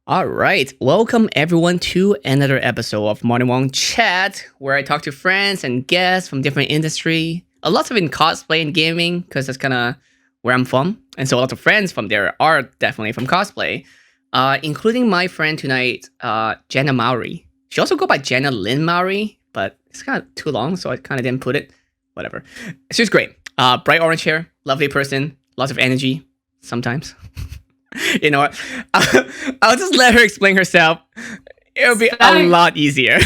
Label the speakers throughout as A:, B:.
A: All right, welcome everyone to another episode of Morning Wong Chat, where I talk to friends and guests from different industry. A lot of in cosplay and gaming, because that's kind of where I'm from, and so a lot of friends from there are definitely from cosplay, including my friend tonight, JennaLynnMeowri. She also go by JennaLynnMeowri, but it's kind of too long, so I kind of didn't put it. Whatever. She's great. Bright orange hair, lovely person, lots of energy sometimes. You know what? I'll just let her explain herself. It'll be a lot easier.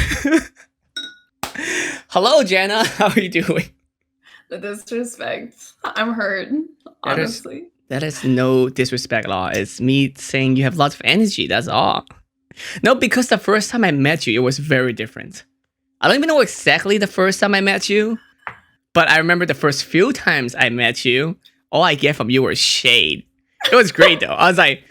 A: Hello, Jenna. How are you doing?
B: The disrespect. I'm hurt, honestly.
A: That is no disrespect at all. It's me saying you have lots of energy. That's all. No, because the first time I met you, it was very different. I don't even know exactly the first time I met you, but I remember the first few times I met you, all I get from you was shade. It was great though. I was like,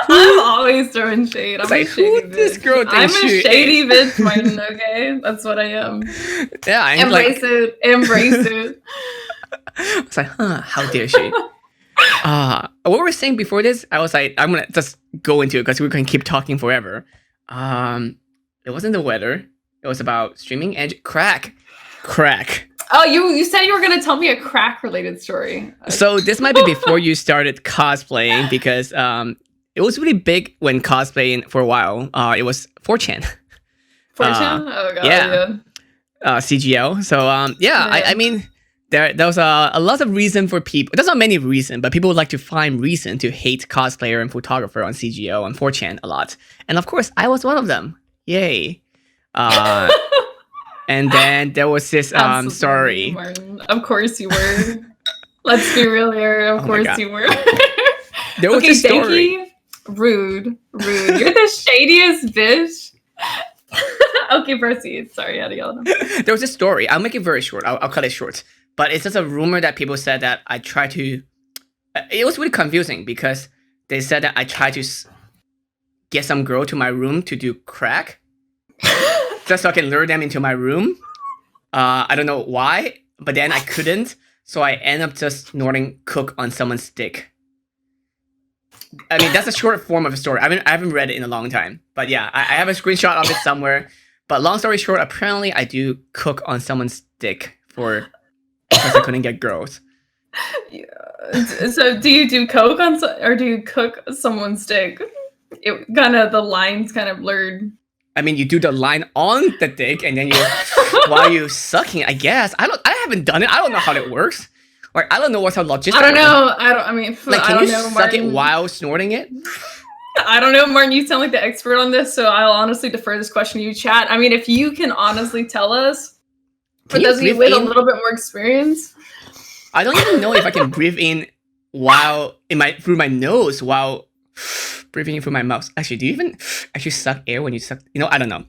B: I'm always throwing shade. I'm like, a shady bitch.
A: This girl
B: I'm a shady bitch, Martin. Okay, that's what I am.
A: Yeah,
B: embrace it. Embrace it.
A: I was like, how dare she? What we were saying before this, I was like, I'm gonna just go into it because we can keep talking forever. It wasn't the weather. It was about streaming and crack.
B: Oh, you said you were going to tell me a crack-related story.
A: So this might be before you started cosplaying, because it was really big when cosplaying for a while. It was 4chan.
B: 4chan? Oh, God,
A: yeah. CGL. So, yeah. I mean, there was a lot of reason for people. There's not many reasons, but people would like to find reason to hate cosplayer and photographer on CGL and 4chan a lot. And of course, I was one of them. Yay. And then there was this story.
B: Martin. Of course you were. Let's be real here. Of course you were.
A: There was a story.
B: Thank you. Rude. You're the shadiest bitch. Okay, proceed. Sorry, I had to yell at him.
A: There was a story. I'll make it very short. I'll cut it short. But it's just a rumor that people said that I tried to... It was really confusing because they said that I tried to get some girl to my room to do crack. Just so I can lure them into my room. I don't know why, but then I couldn't. So I end up just snorting coke on someone's dick. I mean, that's a short form of a story. I haven't read it in a long time. But yeah, I have a screenshot of it somewhere. But long story short, apparently I do cook on someone's dick because I couldn't get girls.
B: Yeah. So do you do coke or do you cook someone's dick? It kind of, the lines kind of blurred.
A: I mean, you do the line on the dick, and then while you sucking, I guess. I haven't done it. I don't know how it works. Like, I don't know what's how logistical.
B: I don't know. I mean,
A: like, can you suck it while snorting it?
B: I don't know, Martin. You sound like the expert on this, so I'll honestly defer this question to you, chat. I mean, if you can honestly tell us, for those of you with a little bit more experience.
A: I don't even know if I can breathe in through my nose while breathing in through my mouth. Actually, do you even actually suck air when you suck? I don't know.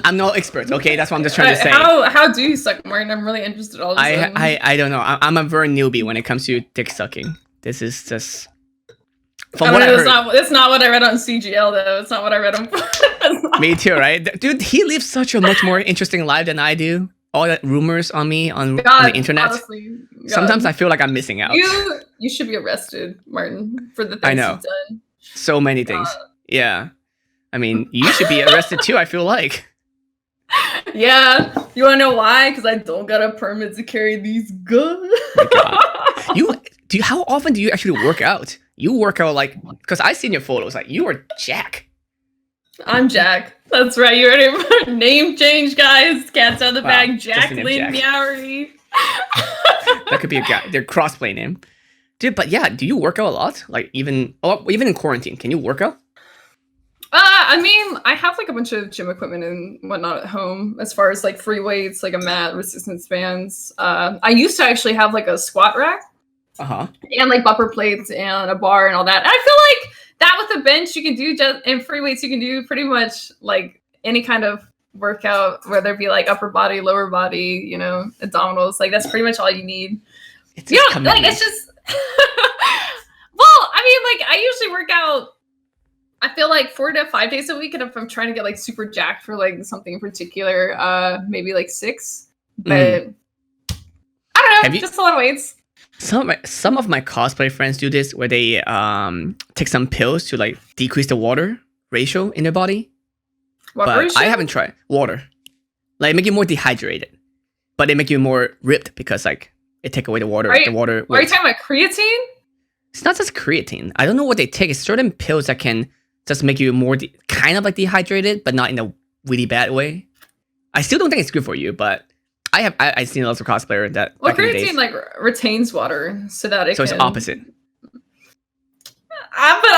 A: I'm no expert. Okay, that's what I'm just trying to say.
B: How do you suck, Martin? I'm really interested. All of a sudden.
A: I don't know. I'm a very newbie when it comes to dick sucking. This is just
B: from what I heard. It's not what I read on CGL though. It's not what I read on.
A: Me too, right? Dude, he lives such a much more interesting life than I do. All that rumors on me on the internet. Honestly, sometimes I feel like I'm missing out.
B: You should be arrested, Martin, for the things you've done.
A: So many things. Yeah. I mean, you should be arrested too, I feel like.
B: Yeah. You want to know why? Because I don't got a permit to carry these guns.
A: Oh how often do you actually work out? You work out like, because I seen your photos, like you are Jack.
B: I'm Jack. That's right. You already name change, guys. Cat's out of the bag. JennaLynnMeowri.
A: That could be their crossplay name. Dude, but yeah, do you work out a lot? Like even in quarantine, can you work out?
B: I mean, I have like a bunch of gym equipment and whatnot at home as far as like free weights, like a mat, resistance bands. I used to actually have like a squat rack. And like bumper plates and a bar and all that. And I feel like that with a bench you can do and free weights you can do pretty much like any kind of workout, whether it be like upper body, lower body, abdominals. Like that's pretty much all you need. It's just well, I mean, like I usually work out, I feel like 4 to 5 days a week, and if I'm trying to get like super jacked for like something in particular, maybe like 6. But I don't know, just a lot of weights.
A: Some of my cosplay friends do this where they take some pills to like decrease the water ratio in their body.
B: What
A: but
B: ratio?
A: I haven't tried water. Like make you more dehydrated, but they make you more ripped because like it take away the water.
B: Are you
A: weight.
B: talking about creatine?
A: It's not just creatine. I don't know what they take. It's certain pills that can just make you more kind of like dehydrated, but not in a really bad way. I still don't think it's good for you, but I've seen lots of cosplayers that.
B: Well, creatine like retains water so that it.
A: So it's opposite.
B: But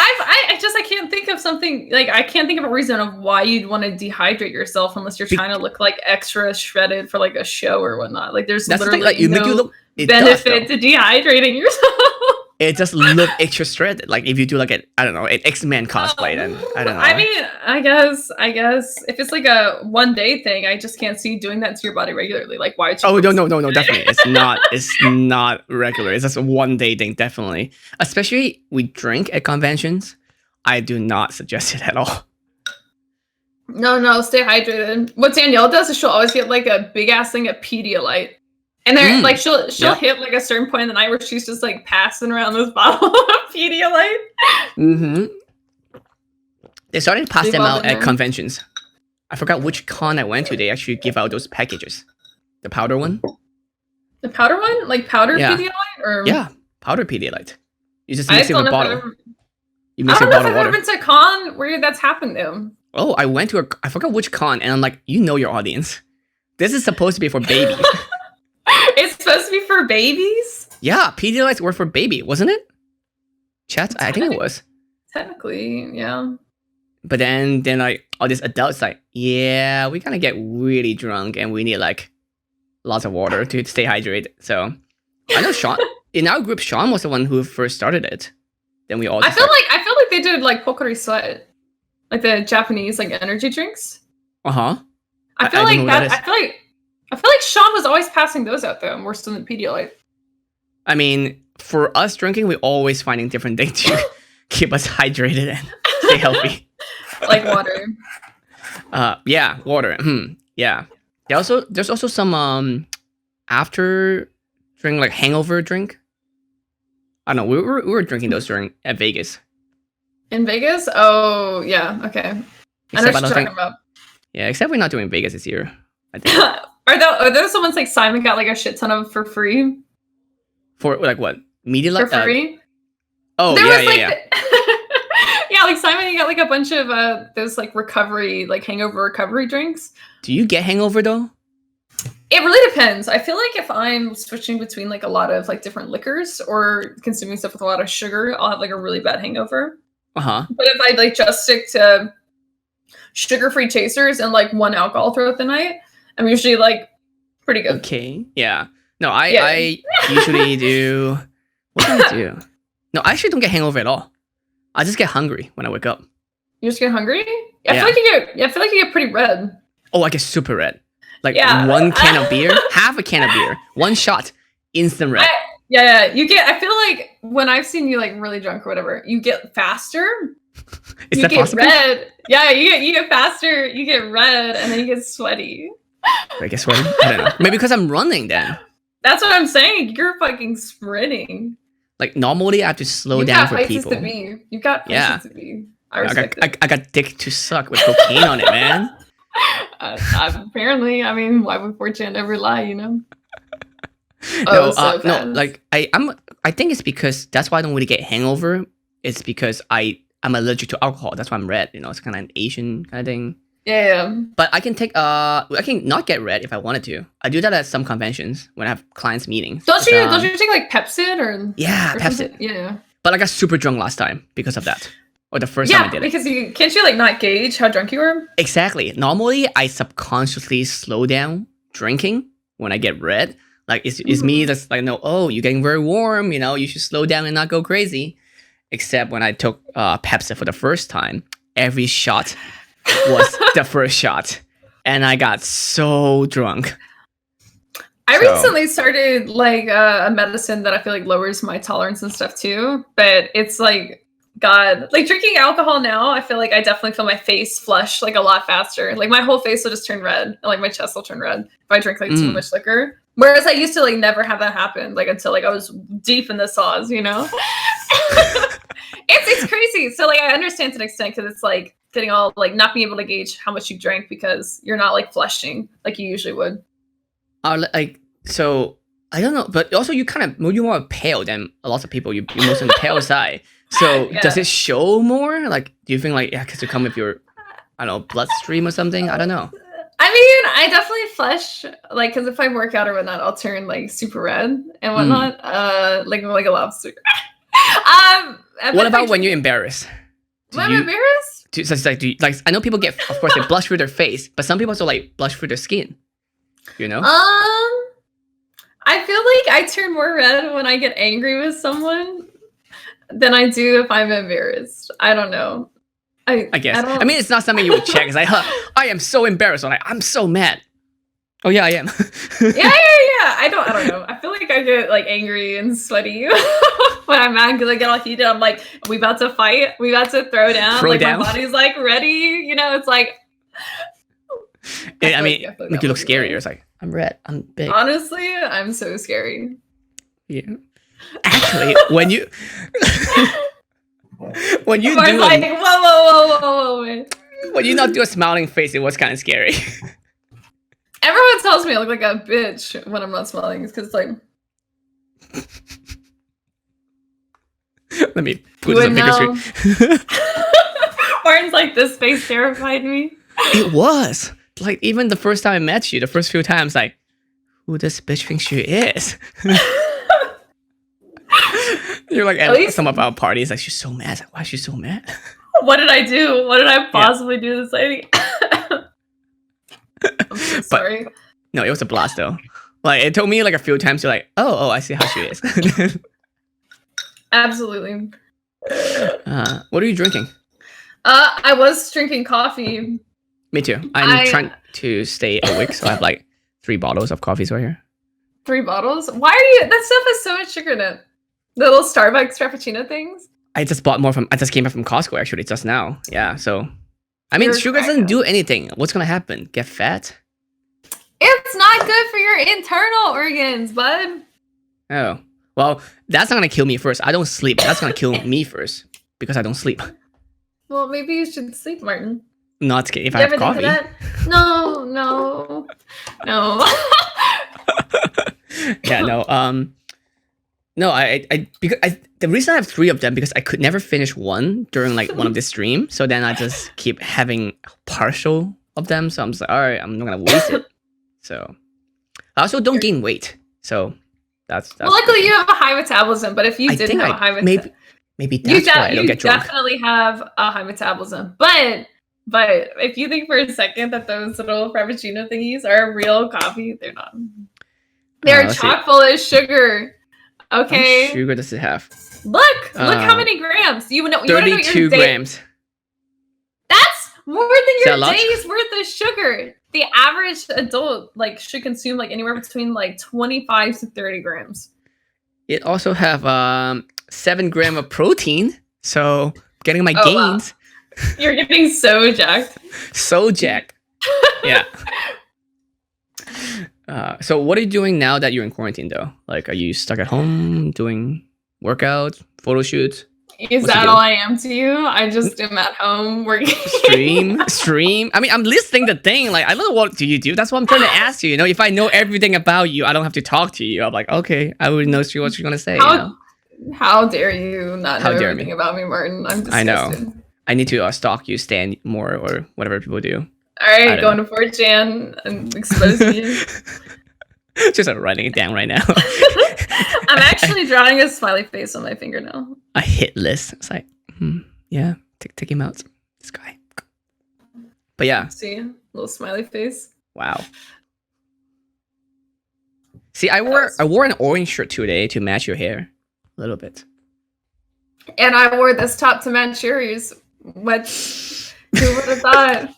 B: I can't think of something like I can't think of a reason of why you'd want to dehydrate yourself unless you're trying to look like extra shredded for like a show or whatnot. Like there's literally
A: like, you make you look,
B: benefit to dehydrating yourself.
A: It just look extra shredded. Like if you do like an X-Men cosplay, then I don't know.
B: I mean, I guess if it's like a one day thing, I just can't see doing that to your body regularly. Like why?
A: Oh no, definitely. It's not regular. It's just a one day thing, definitely. Especially we drink at conventions. I do not suggest it at all.
B: No, stay hydrated. What Danielle does is she'll always get like a big ass thing of Pedialyte. And then like she'll hit like a certain point in the night where she's just like passing around this bottle of Pedialyte.
A: Mm-hmm. They started to pass them out at conventions. I forgot which con I went to. They actually give out those packages. The powder one.
B: The powder one? Like powder Pedialyte? Or
A: powder Pedialyte. You just mix it with bottle. You
B: mix it with bottle of water. I've ever been to a con where that's happened to.
A: Oh, I went to I forgot which con, and I'm like, you know your audience. This is supposed to be for babies.
B: It's supposed to be for babies?
A: Yeah, Pedialytes were for baby, wasn't it? Chat, I think it was.
B: Technically, yeah.
A: But then like all these adults like, yeah, we kind of get really drunk and we need like lots of water to stay hydrated. So I know Sean in our group. Sean was the one who first started it. Then we all.
B: I feel like they did like Pocari Sweat, like the Japanese like energy drinks. I feel like Sean was always passing those out though, more so than Pedialyte.
A: I mean, for us drinking, we're always finding different things to keep us hydrated and stay healthy.
B: Like water.
A: Yeah, water. Yeah. There's also some after drink like hangover drink. I don't know. We were drinking those at Vegas.
B: In Vegas? Oh yeah. Okay. I know what you're talking about.
A: Yeah, except we're not doing Vegas this year. I think.
B: Are those the ones like Simon got like a shit ton of for free?
A: For like what? Media
B: for free?
A: Oh
B: there
A: yeah.
B: Yeah, like Simon, you got like a bunch of those like recovery, like hangover recovery drinks.
A: Do you get hangover though?
B: It really depends. I feel like if I'm switching between like a lot of like different liquors or consuming stuff with a lot of sugar, I'll have like a really bad hangover. But if I like just stick to sugar-free chasers and like one alcohol throughout the night, I'm usually like pretty good.
A: Okay. Yeah. No, I usually do. What do I do? No, I actually don't get hangover at all. I just get hungry when I wake up.
B: You just get hungry? I feel like you get pretty red.
A: Oh, I get super red. Like one can of beer, half a can of beer, one shot, instant red.
B: I feel like when I've seen you like really drunk or whatever, you get faster.
A: Is
B: you
A: that
B: get
A: possible?
B: Red. Yeah, you get faster, you get red, and then you get sweaty.
A: I get sweaty? I don't know. Maybe because I'm running then.
B: That's what I'm saying. You're fucking sprinting.
A: Like normally I have to slow down for people.
B: You've got places to be.
A: I got dick to suck with cocaine on it, man.
B: Apparently, I mean, why would 4chan ever lie, you know?
A: No, like I think it's because that's why I don't really get hangover. It's because I'm allergic to alcohol. That's why I'm red. You know, it's kind of an Asian kind of thing.
B: Yeah.
A: But I can not get red if I wanted to. I do that at some conventions when I have clients meetings.
B: Don't you take like Pepsid or?
A: Yeah,
B: or
A: Pepsid.
B: Something? Yeah.
A: But I got super drunk last time because of that. Or the first time I did it.
B: Yeah, because can't you like not gauge how drunk you were?
A: Exactly. Normally, I subconsciously slow down drinking when I get red. Like it's me that's like, no, oh, you're getting very warm. You know, you should slow down and not go crazy. Except when I took Pepsi for the first time, every shot was the first shot, and I got so drunk.
B: I recently started like a medicine that I feel like lowers my tolerance and stuff too, but it's like. God, like drinking alcohol now, I feel like I definitely feel my face flush like a lot faster. Like my whole face will just turn red, and like my chest will turn red if I drink like too much liquor. Whereas I used to like never have that happen, like until like I was deep in the saws, you know. It's crazy. So like I understand to an extent because it's like getting all like not being able to gauge how much you drank because you're not like flushing like you usually would.
A: Like so I don't know, but also you're more pale than a lot of people. You're most on the pale side. So does it show more? Like, do you think like because you come with your I don't know bloodstream or something? I don't know.
B: I mean, I definitely flush, like, because if I work out or whatnot, I'll turn like super red and whatnot, like a lobster.
A: What about when you're embarrassed?
B: When I'm embarrassed?
A: I know people get, of course, they blush through their face, but some people also like blush through their skin. You know?
B: I feel like I turn more red when I get angry with someone than I do if I'm embarrassed. I don't know. I guess.
A: I mean, it's not something you would check. It's like, I am so embarrassed. I'm so mad. Oh yeah, I am.
B: yeah. I don't know. I feel like I get like angry and sweaty when I'm mad because I get all heated. I'm like, are we about to fight? We about to throw down? My body's like ready. You know, it's like.
A: I mean, make you look scarier. It's like I'm red. I'm big.
B: Honestly, I'm so scary.
A: Yeah. Actually, when you. When you do
B: like, whoa.
A: When you not do a smiling face, it was kind of scary.
B: Everyone tells me I look like a bitch when I'm not smiling. It's because like.
A: Let me put this on bigger screen.
B: Martin's like, this face terrified me.
A: It was like even the first time I met you, the first few times, like, who this bitch thinks she is? You're like at some of our parties, like she's so mad. Like, why is she so mad?
B: What did I do? What did I possibly do this lady? I'm so sorry.
A: But, no, it was a blast though. Like it took me like a few times to like, oh, I see how she is.
B: Absolutely.
A: What are you drinking?
B: I was drinking coffee.
A: Me too. I'm trying to stay awake, so I have like 3 bottles of coffees right here.
B: 3 bottles? Why are you? That stuff has so much sugar in it. The little Starbucks Frappuccino things?
A: I just bought more I just came back from Costco actually just now. Yeah, so. I mean, sugar doesn't do anything. What's gonna happen? Get fat?
B: It's not good for your internal organs, bud.
A: Oh. Well, that's not gonna kill me first. I don't sleep. That's gonna kill me first. Because I don't sleep.
B: Well, maybe you should sleep, Martin.
A: Not kidding. If I have coffee.
B: No.
A: Yeah, no. No, because the reason I have 3 of them because I could never finish one during like one of the streams. So then I just keep having partial of them. So I'm just like, all right, I'm not gonna waste it. So I also don't gain weight. So that's
B: well, luckily you have a high metabolism. But if you didn't have a high metabolism,
A: maybe that's why I don't get drunk.
B: You definitely have a high metabolism. But if you think for a second that those little Frappuccino thingies are real coffee, they're not. They're chock full of sugar. Okay.
A: How much sugar does it have?
B: Look how many grams. You know
A: 32 grams.
B: That's more than your day's worth of sugar. The average adult like should consume like anywhere between like 25 to 30 grams.
A: It also have 7 grams of protein. So getting my gains.
B: Wow. You're getting so jacked.
A: So jacked. Yeah. So what are you doing now that you're in quarantine though? Like, are you stuck at home doing workouts, photo shoots?
B: Is that all I am to you? I just am at home working.
A: Stream. I mean, I'm listing the thing. Like, I don't know what do you do. That's what I'm trying to ask you. You know, if I know everything about you, I don't have to talk to you. I'm like, okay, I would know what you're gonna say.
B: How dare you not know everything about me, Martin? I'm disgusted.
A: I know. I need to stalk you, stand more, or whatever people do.
B: All right, going to 4chan and exposing you.
A: Just writing it down right now.
B: I'm actually drawing a smiley face on my fingernail.
A: A hit list. It's like, yeah, take him out. This guy. But yeah.
B: See, little smiley face.
A: Wow. See, I wore an orange shirt today to match your hair a little bit.
B: And I wore this top to match yours. Who would have thought?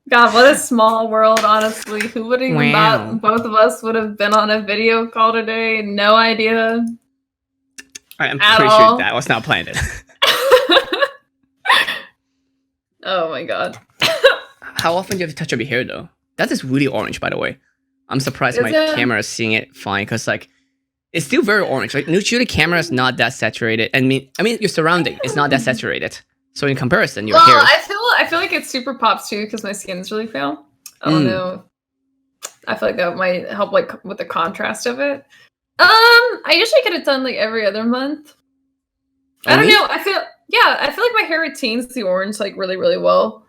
B: God, what a small world, honestly. Who would have even thought both of us would have been on a video call today? No idea.
A: I'm pretty sure that was not planned.
B: Oh my god.
A: How often do you have to touch up your hair though? that is really orange, by the way. I'm surprised
B: Is
A: my
B: it?
A: camera is seeing it fine because like it's still very orange. Like usually the camera is not that saturated. I mean your surrounding is not that saturated. So in comparison, your hair.
B: I feel like it super pops too because my skin's really pale. I don't know. I feel like that might help like with the contrast of it. I usually get it done like every other month. I don't know. I feel like my hair retains the orange like really, really well.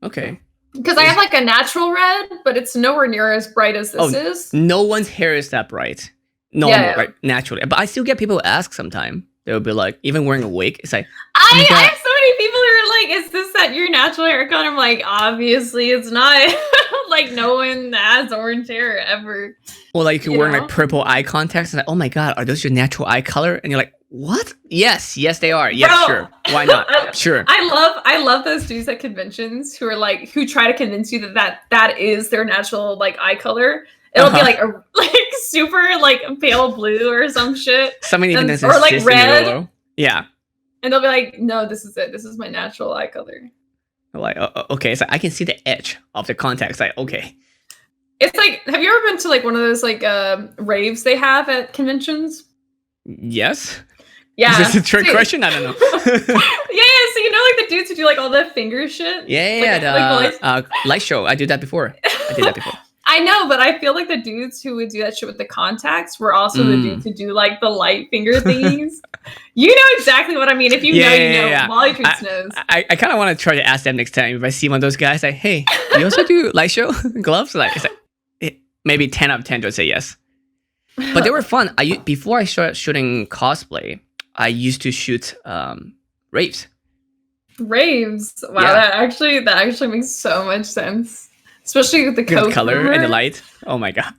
A: Okay.
B: Because I have like a natural red, but it's nowhere near as bright as this is.
A: No one's hair is that bright. Normal, right? Naturally. But I still get people ask sometimes. They'll be like, even wearing a wig, it's like,
B: I have so many people who are like, is this that your natural haircut? I'm like, obviously it's not. Like no one has orange hair ever.
A: Well, like you're wearing like purple eye contacts and like, oh my god, are those your natural eye color? And you're like, what? Yes, they are. Yes,
B: Bro,
A: sure. Why not? Sure.
B: I love those dudes at conventions who are like who try to convince you that is their natural like eye color. It'll be like a super like pale blue or some shit.
A: Something even
B: or like red.
A: Yeah.
B: And they'll be like, no, this is it. This is my natural eye color.
A: Like, okay, so I can see the edge of the contacts. Like, okay.
B: It's like, have you ever been to like one of those like raves they have at conventions?
A: Yes.
B: Yeah.
A: Is this a trick question? I don't know.
B: yeah. So you know, like the dudes who do like all the finger shit.
A: Yeah. Light show. I did that before.
B: I know, but I feel like the dudes who would do that shit with the contacts were also the dudes who do like the light finger thingies. You know exactly what I mean. If you know, you know.
A: Yeah.
B: Molly Coots knows.
A: I kind of want to try to ask them next time if I see one of those guys. Like, hey, you also do light show gloves? Like, it's like maybe 10 out of 10 would say yes. But they were fun. Before I started shooting cosplay, I used to shoot raves. Raves? Wow,
B: yeah. that actually makes so much sense. Especially with the
A: color and the light. Oh my god.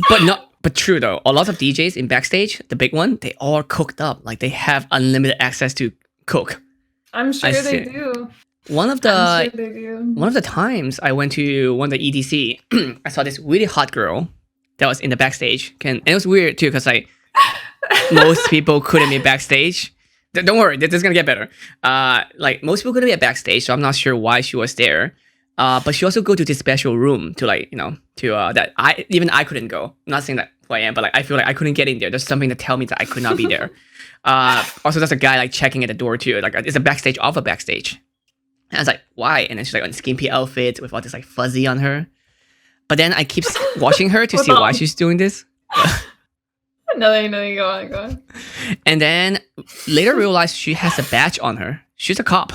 A: But true though. A lot of DJs in backstage, the big one, they all cooked up. Like they have unlimited access to cook.
B: I'm sure they do.
A: One of the times I went to one of the EDC, I saw this really hot girl that was in the backstage. And it was weird too, because like most people couldn't be backstage. Don't worry, this is gonna get better. Like most people couldn't be backstage, so I'm not sure why she was there. But she also go to this special room to like, you know, to that I couldn't go. I'm not saying that who I am, but like I feel like I couldn't get in there. There's something to tell me that I could not be there. Also there's a guy like checking at the door too. Like it's a backstage of a backstage. And I was like, why? And then she's like on skimpy outfit with all this like fuzzy on her. But then I keep watching her to see why she's doing this.
B: No, go on.
A: And then later realized she has a badge on her. She's a cop.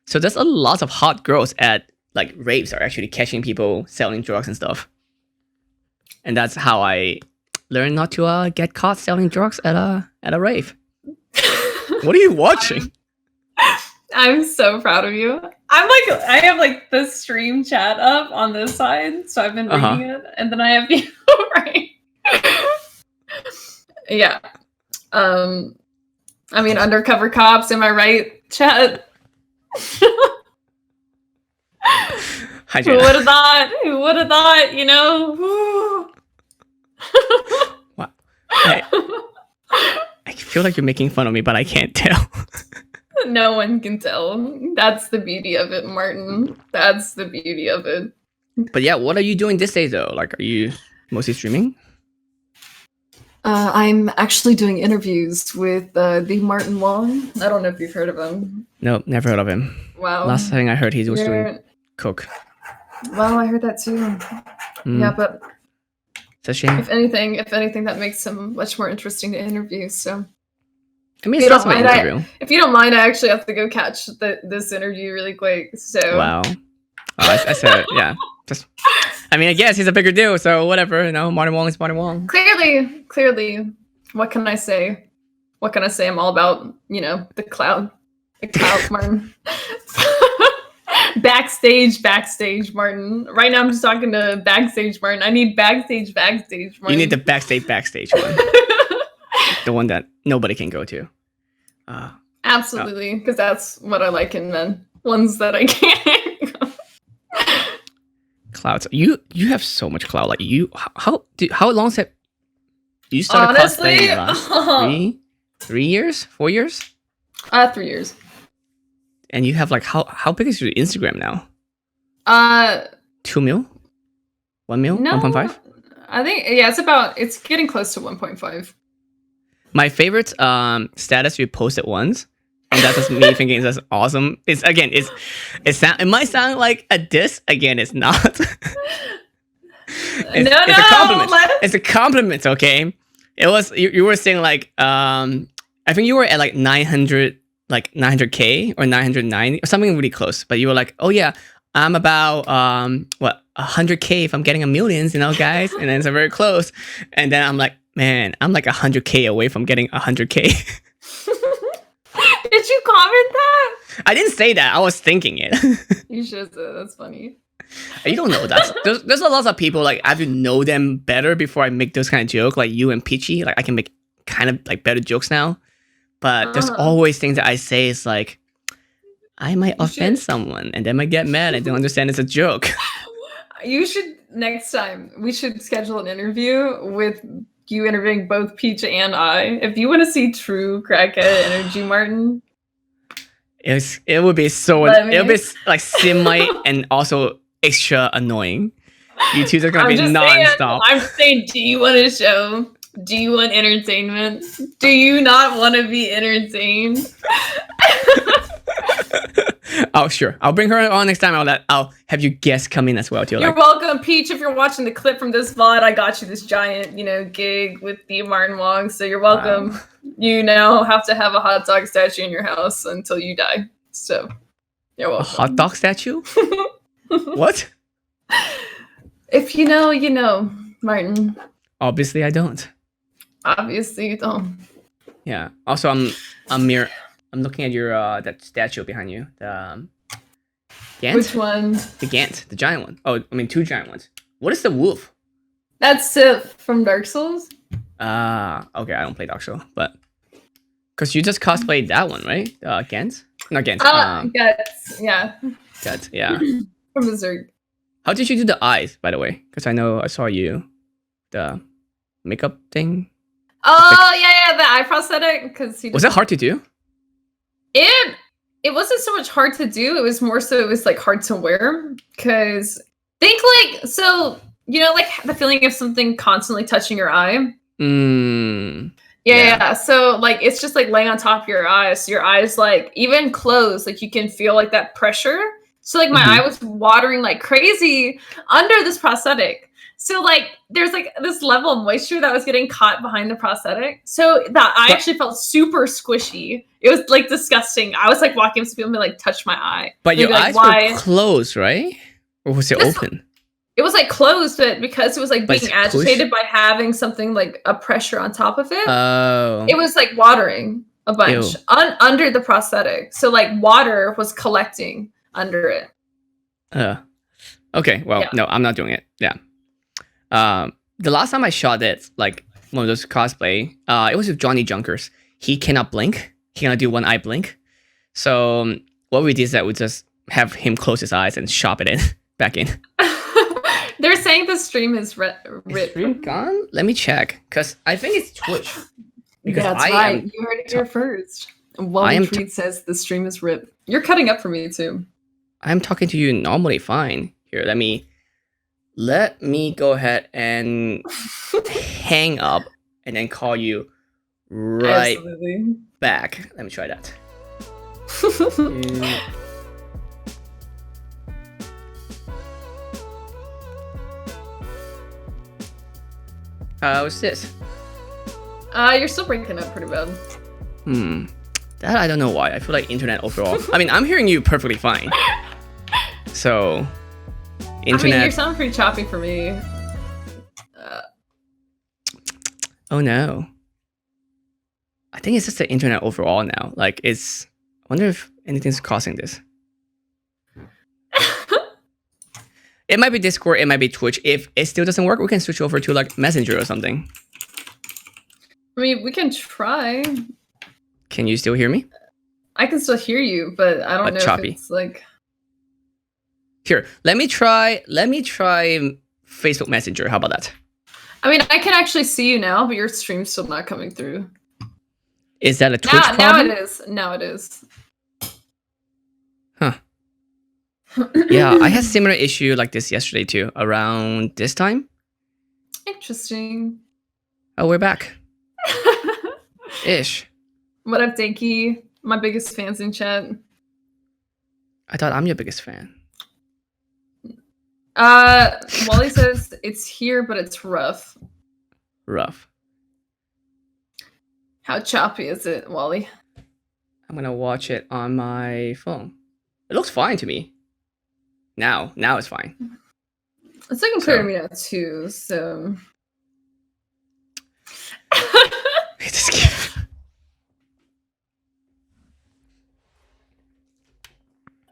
A: So there's a lot of hot girls at like raves are actually catching people selling drugs and stuff. And that's how I learned not to get caught selling drugs at a rave. What are you watching?
B: I'm so proud of you. I have like the stream chat up on this side, so I've been reading it, and then I have you right. Yeah. I mean, undercover cops, am I right, chat?
A: Hi, Jenna.
B: Who would have thought, you know?
A: What? I feel like you're making fun of me, but I can't tell.
B: No one can tell. That's the beauty of it, Martin. That's the beauty of it.
A: But yeah, what are you doing this day though? Like, are you mostly streaming?
B: I'm actually doing interviews with the Martin Wong. I don't know if you've heard of him.
A: No, never heard of him.
B: Wow.
A: Last thing I heard, he was doing coke.
B: Well, I heard that too. Yeah, but
A: it's a shame.
B: If anything, that makes him much more interesting to interview. So,
A: I mean, it's my interview.
B: If you don't mind, I actually have to go catch this interview really quick. So,
A: wow. I said, yeah. Just, I mean, I guess he's a bigger deal, so whatever. You know, Martin Wong is Martin Wong.
B: Clearly, what can I say? I'm all about, you know, the cloud, Martin. Backstage, Martin. Right now, I'm just talking to backstage, Martin. I need backstage, Martin.
A: You need the backstage one. The one that nobody can go to.
B: Absolutely, because that's what I like in men. Ones that I can't go.
A: Clouds. You have so much clout. Like how long has it? You started cosplaying last 3 years? 4 years?
B: 3 years.
A: And you have like how big is your Instagram now? 2 mil? 1 mil?
B: No,
A: 1.5?
B: I think it's getting close to 1.5.
A: My favorite status you posted once, and that's just me thinking that's awesome. It might sound like a diss. Again, it's not. It's a compliment. It's a compliment, okay? It was you were saying like I think you were at like 900k or 990 or something really close, but you were like, oh yeah, I'm about 100k if I'm getting a millions, guys, and then it's very close, and then I'm like, man, I'm like 100k away from getting 100k.
B: Did you comment that?
A: I didn't say that. I was thinking it.
B: You should have. That's funny.
A: You don't know that. There's a lot of people like I have to know them better before I make those kind of jokes. Like you and Peachy, like I can make kind of like better jokes now. But there's always things that I say is like I might offend someone and they might get mad and don't understand it's a joke.
B: You should next time. We should schedule an interview with you interviewing both Peach and I. If you want to see true crackhead energy, Martin.
A: It would be so. It would be like semi and also extra annoying. You two are gonna be non-stop.
B: I'm saying, do you want a show? Do you want entertainment? Do you not want to be entertained?
A: Oh, sure. I'll bring her on next time. I'll have you guests come in as well too.
B: You're welcome, Peach. If you're watching the clip from this VOD, I got you this giant, gig with the Martin Wong. So you're welcome. Wow. You now have to have a hot dog statue in your house until you die. So you're welcome.
A: A hot dog statue? What?
B: If you know, Martin.
A: Obviously, I don't.
B: Obviously, you don't.
A: Yeah. Also, I'm looking at your that statue behind you. The Gant?
B: Which one?
A: The Gant, the giant one. Oh, I mean 2 giant ones. What is the wolf?
B: That's Sif from Dark Souls.
A: Okay, I don't play Dark Souls, but because you just cosplayed that one, right? Gant? Not Gant.
B: Guts, yeah.
A: Guts, yeah.
B: From Berserk.
A: How did you do the eyes, by the way? Because I know I saw you the makeup thing.
B: Oh yeah, the eye prosthetic.
A: Was that hard to do?
B: It wasn't so much hard to do. It was more so it was like hard to wear. Because think like like the feeling of something constantly touching your eye. Yeah. So like it's just like laying on top of your eyes. So your eyes like even closed, like you can feel like that pressure. So like my eye was watering like crazy under this prosthetic. So like there's like this level of moisture that was getting caught behind the prosthetic. So that eye actually felt super squishy. It was like disgusting. I was like walking up to people and like touch my eye.
A: But your eyes were closed, right? Or was it open?
B: It was like closed, but because it was like being agitated by having something like a pressure on top of it, it was like watering a bunch under the prosthetic. So like water was collecting under it.
A: Okay. Well, no, I'm not doing it. Yeah. The last time I shot it, like one of those cosplay, it was with Johnny Junkers. He cannot blink. He cannot do one eye blink. So what we did is that we just have him close his eyes and shop it in back in.
B: They're saying the stream is ripped.
A: Is stream gone? Let me check, because I think it's Twitch.
B: Because that's right. You heard it here first. One tweet says the stream is ripped. You're cutting up for me too.
A: I'm talking to you normally fine. Here, let me go ahead and hang up and then call you right back. Let me try that. How's this?
B: You're still breaking up pretty bad.
A: That I don't know why. I feel like internet overall. I mean, I'm hearing you perfectly fine. So, internet. I mean,
B: you sound pretty choppy for me.
A: Oh no. I think it's just the internet overall now. Like, I wonder if anything's causing this. It might be Discord, it might be Twitch. If it still doesn't work, we can switch over to like Messenger or something.
B: I mean, we can try.
A: Can you still hear me?
B: I can still hear you, but I don't know
A: choppy.
B: If it's like...
A: Here, let me try Facebook Messenger. How about that?
B: I mean, I can actually see you now, but your stream's still not coming through.
A: Is that a Twitch problem?
B: Now it is.
A: Huh. Yeah, I had similar issue like this yesterday too, around this time.
B: Interesting.
A: Oh, we're back. Ish.
B: What up, Dinky? My biggest fans in chat.
A: I thought I'm your biggest fan.
B: Wally says it's here, but it's rough.
A: Rough.
B: How choppy is it, Wally?
A: I'm gonna watch it on my phone. It looks fine to me. Now it's fine.
B: It's looking clear to me now too, so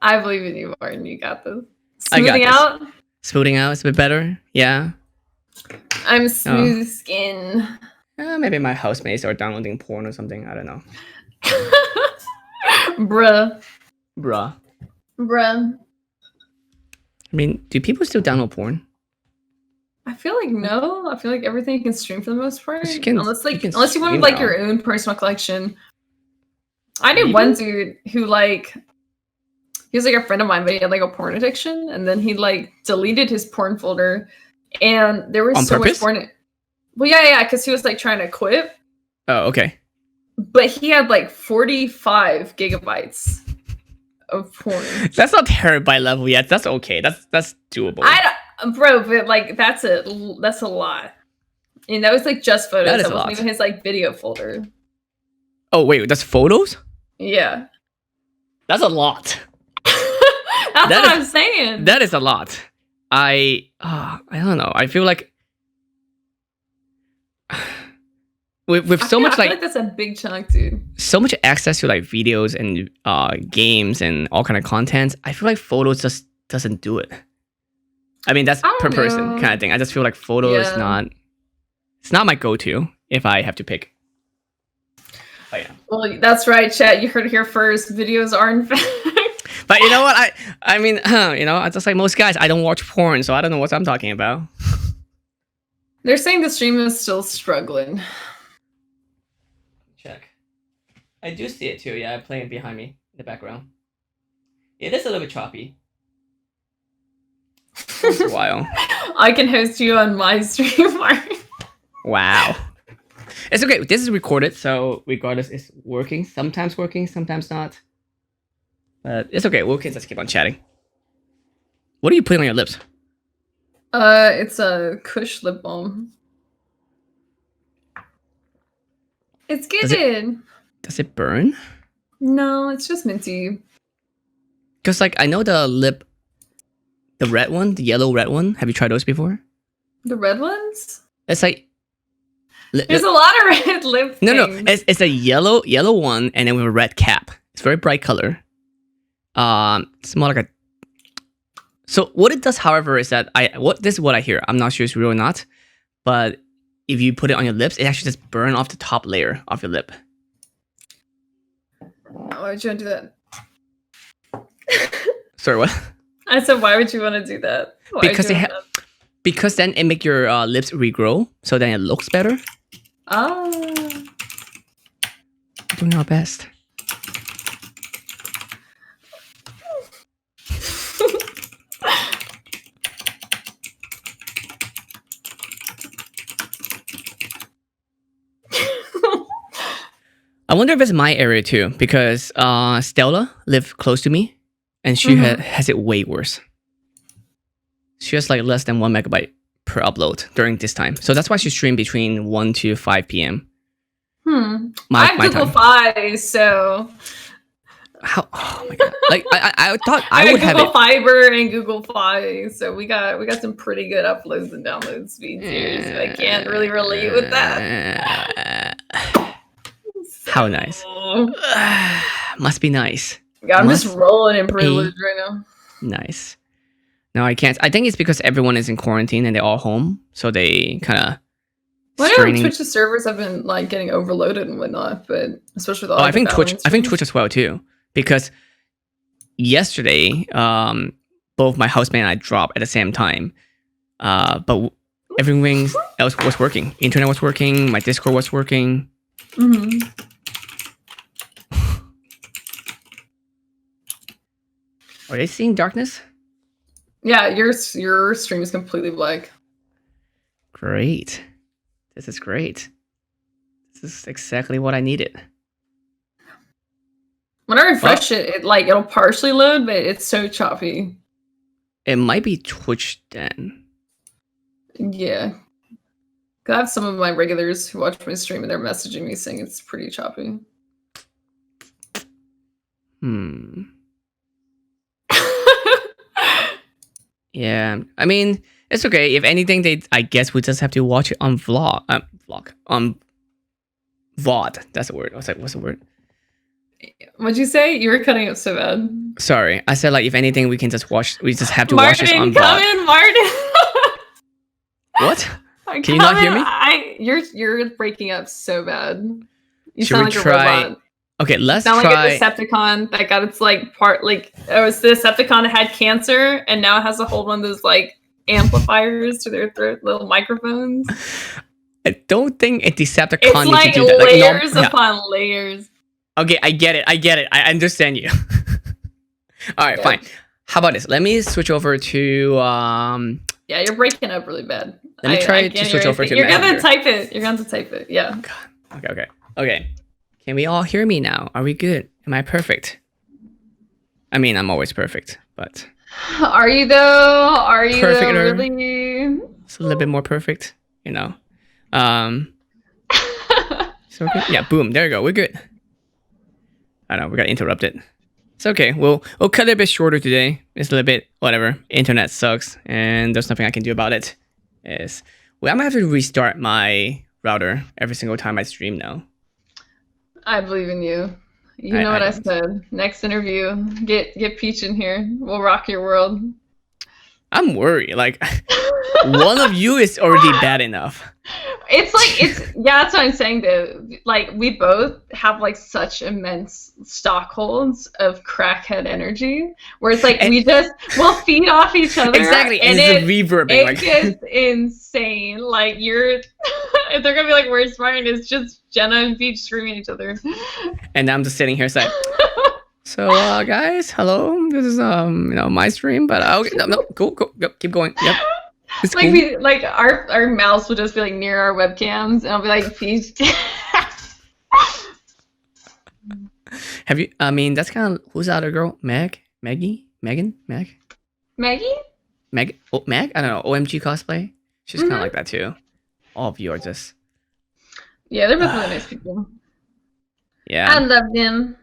B: I believe in you, Martin. You got this. Smoothing out?
A: Smoothing out is a bit better. Yeah.
B: I'm smooth skin.
A: Maybe my housemates are downloading porn or something. I don't know.
B: Bruh.
A: I mean, do people still download porn?
B: I feel like no. I feel like everything you can stream for the most part. Unless you want
A: like
B: your own personal collection. I knew one dude who he was like a friend of mine, but he had like a porn addiction, and then he like deleted his porn folder, and there was so much porn. Well, yeah, because he was like trying to quit.
A: Oh, okay.
B: But he had like 45 gigabytes of porn.
A: That's not terabyte level yet. That's okay. That's doable.
B: Bro, but like that's a lot. And that was like just photos. That wasn't even his like video folder.
A: Oh wait, that's photos?
B: Yeah.
A: That's a lot.
B: That's what I'm saying.
A: That is a lot. I don't know. I feel like with so much
B: I feel like that's a big chunk, dude.
A: So much access to like videos and games and all kind of content. I feel like photos just doesn't do it. I mean, that's per person kind of thing. I just feel like photo is not. It's not my go-to if I have to pick. Oh, yeah.
B: Well, that's right, chat. You heard it here first. Videos are in fact.
A: But you know what? I mean, just like most guys, I don't watch porn, so I don't know what I'm talking about.
B: They're saying the stream is still struggling.
A: Check. I do see it too. Yeah, I'm playing behind me in the background. It is a little bit choppy. It's a while.
B: I can host you on my stream, Mark.
A: Wow. It's okay. This is recorded, so regardless, it's working. Sometimes not. But it's okay. We'll just keep on chatting. What are you putting on your lips?
B: It's a Kush lip balm. It's good.
A: Does it burn?
B: No, it's just minty.
A: Because like I know the red one, the yellow red one. Have you tried those before?
B: The red ones?
A: It's like
B: there's a lot of red lip things.
A: No, it's a yellow one and then with a red cap. It's very bright color. It's more like a. So what it does, however, is that this is what I hear. I'm not sure it's real or not, but if you put it on your lips, it actually just burn off the top layer of your lip.
B: Why would you want to do that?
A: Sorry, what?
B: I said, why would you want to do that?
A: Because then it make your lips regrow, so then it looks better.
B: Oh.
A: Doing our best. I wonder if it's my area too, because Stella lived close to me, and she has it way worse. She has like less than 1 megabyte per upload during this time, so that's why she streamed between 1 to 5 p.m.
B: I have Google Fi, so
A: how? Oh my god! Like I thought I would have
B: Google Fiber and Google Fi, so we got some pretty good uploads and download speeds here. So I can't really relate with that.
A: How nice. Must be nice.
B: Yeah, I'm just rolling in privilege right now.
A: Nice. No, I can't. I think it's because everyone is in quarantine and they're all home, so they kind of.
B: Well, I know Twitch's servers have been like getting overloaded and whatnot, but especially with all
A: I think Twitch as well too, because yesterday, both my housemate and I dropped at the same time, but everything else was working. Internet was working. My Discord was working. Are they seeing darkness?
B: Yeah, your stream is completely black.
A: Great. This is great. This is exactly what I needed.
B: When I refresh it'll partially load, but it's so choppy.
A: It might be Twitch then.
B: Yeah. I have some of my regulars who watch my stream and they're messaging me saying it's pretty choppy.
A: Yeah, I mean, it's okay. If anything, I guess we just have to watch it on VOD. That's the word. I was like, what's the word?
B: What'd you say? You were cutting up so bad.
A: Sorry, I said like if anything, we can just watch. We just have to watch this on VOD.
B: Martin.
A: What? Can you not hear me?
B: You're breaking up so bad. You
A: Should
B: sound
A: we
B: like
A: try?
B: A robot.
A: Okay, let's
B: sound
A: try.
B: Like a Decepticon that got its like part like it was the Decepticon that had cancer and now it has to hold one of those like amplifiers to their throat, little microphones.
A: I don't think a Decepticon
B: it's
A: needs
B: like
A: to do that.
B: layers upon layers.
A: Okay, I get it. I understand you. All right, fine. How about this? Let me switch over to.
B: Yeah, you're breaking up really bad.
A: Let me try to switch over to.
B: You're gonna type it. You're gonna type it. Yeah.
A: God. Okay. Can we all hear me now? Are we good? Am I perfect? I mean, I'm always perfect, but.
B: Are you though? Are you
A: perfect
B: though, really?
A: It's a little bit more perfect, you know. So good. Yeah, boom. There you go. We're good. I know we got interrupted. It's okay. We'll cut it a bit shorter today. It's a little bit whatever. Internet sucks, and there's nothing I can do about it. I'm gonna have to restart my router every single time I stream now.
B: I believe in you. You know what I said. Next interview, get Peach in here. We'll rock your world.
A: I'm worried. Like one of you is already bad enough.
B: That's what I'm saying though. Like we both have like such immense stockholds of crackhead energy where it's like we'll feed off each other.
A: Exactly. And it's reverbing.
B: It gets insane. Like they're gonna be like, where's Martin? It's just Jenna and Peach screaming at each other. And
A: I'm just sitting here saying so guys, hello. This is my stream, but okay, no, go, keep going. Yep. It's
B: like
A: cool.
B: Our mouths will just be like near our webcams, and I'll be like, "Peace."
A: Have you? I mean, that's kind of who's the other girl? Maggie? I don't know. OMG cosplay. She's kind of like that too. All of you are just.
B: Yeah, they're both really nice people.
A: Yeah,
B: I love them.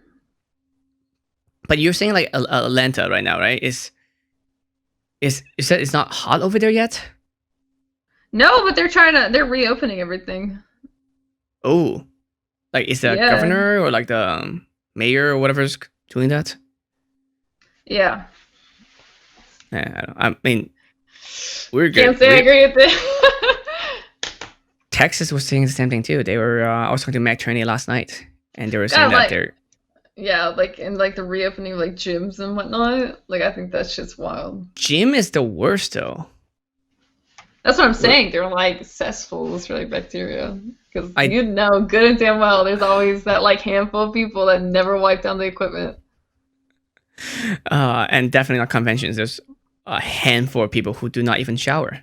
A: But you're saying like Atlanta right now, right? Is that it's not hot over there yet?
B: No, but they're reopening everything.
A: Oh, like is the governor or like the mayor or whatever's doing that?
B: Yeah.
A: I mean, we're good.
B: Can't say I agree with it.
A: Texas was saying the same thing too. They were. I was talking to Mac Turney last night, and they were saying that they're.
B: Yeah, like in like the reopening of like gyms and whatnot. Like I think that shit's wild.
A: Gym is the worst though.
B: That's what I'm saying. They're like cesspools for like bacteria. Because you know good and damn well there's always that like handful of people that never wipe down the equipment.
A: And definitely not conventions. There's a handful of people who do not even shower.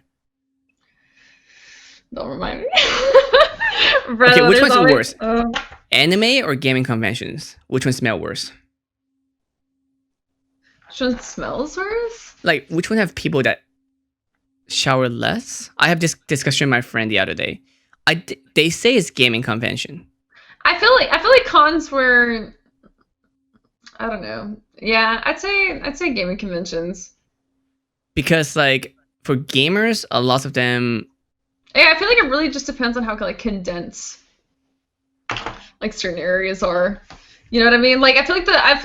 B: Don't remind me.
A: Bro, okay, which one's worse? Anime or gaming conventions? Which one smell worse?
B: Which one smells worse?
A: Like, which one have people that shower less? I have this discussion with my friend the other day. They say it's gaming convention.
B: I feel like cons were. I don't know. Yeah, I'd say gaming conventions.
A: Because like for gamers, a lot of them.
B: Yeah, I feel like it really just depends on how like condensed like certain areas are. You know what I mean? Like I feel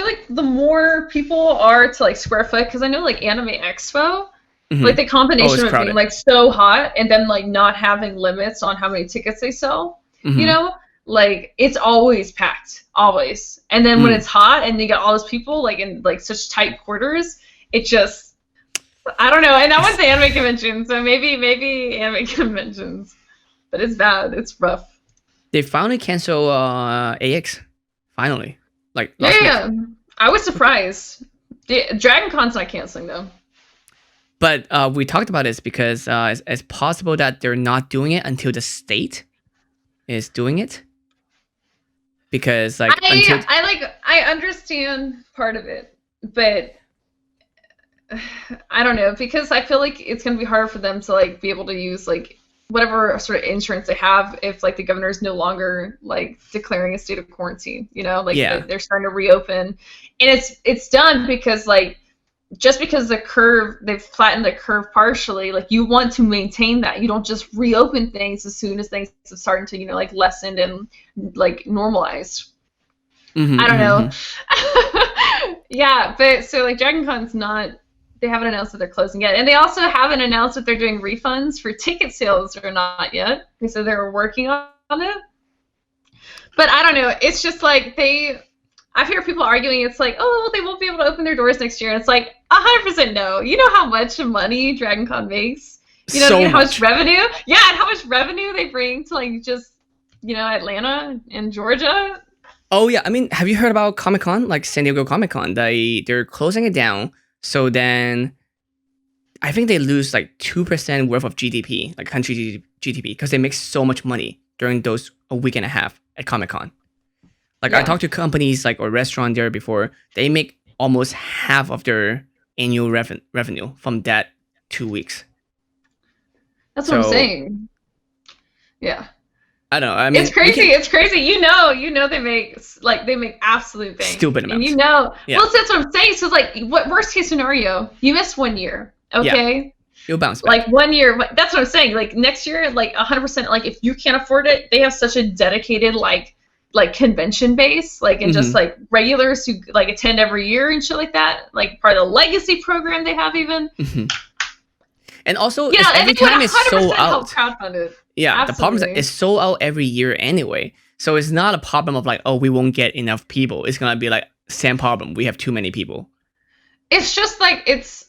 B: like the more people are to like square foot, because I know like Anime Expo, like the combination of being like so hot and then like not having limits on how many tickets they sell. You know, like it's always packed, always. And then when it's hot and you got all those people like in like such tight quarters, it just. I don't know, and that was the anime convention, so maybe anime conventions, but it's bad. It's rough.
A: They finally cancel AX. Finally, like last week.
B: I was surprised. Dragon Con's not canceling though.
A: But we talked about this because it's possible that they're not doing it until the state is doing it. Because like
B: I understand part of it, but I don't know, because I feel like it's gonna be hard for them to like be able to use like whatever sort of insurance they have if like the governor is no longer like declaring a state of quarantine, you know, like they're starting to reopen, and it's done because like just because they've flattened the curve partially, like you want to maintain that. You don't just reopen things as soon as things are starting to, you know, like lessened and like normalized. I don't know. Yeah, but so like Dragon Con's not, they haven't announced that they're closing yet. And they also haven't announced that they're doing refunds for ticket sales or not yet. They said they were working on it. But I don't know. It's just like I've heard people arguing it's like, oh, they won't be able to open their doors next year. And it's like, 100% no. You know how much money Dragon Con makes? You know what I mean? How much revenue? Yeah, and how much revenue they bring to like just, you know, Atlanta and Georgia.
A: Oh yeah, I mean, have you heard about Comic-Con? Like San Diego Comic-Con, they're closing it down. So then, I think they lose like 2% worth of GDP, like country GDP, because they make so much money during those a week and a half at Comic-Con. Like I talked to companies like or restaurant there before, they make almost half of their annual revenue from that 2 weeks.
B: That's what I'm saying. Yeah.
A: I don't know. I mean,
B: it's crazy. It's crazy. You know, they make absolute bank.
A: Stupid amounts.
B: And you know, well, that's what I'm saying. So, like, what worst case scenario? You miss 1 year, okay?
A: Yeah. You'll bounce back.
B: Like 1 year. That's what I'm saying. Like next year, like 100%. Like if you can't afford it, they have such a dedicated like convention base, like and just like regulars who like attend every year and shit like that. Like part of the legacy program they have even.
A: And also, every time it's sold out.
B: Crowdfunded.
A: Yeah,
B: Absolutely.
A: The problem is that it's sold out every year anyway. So it's not a problem of like, oh, we won't get enough people. It's going to be like, same problem. We have too many people.
B: It's just like, it's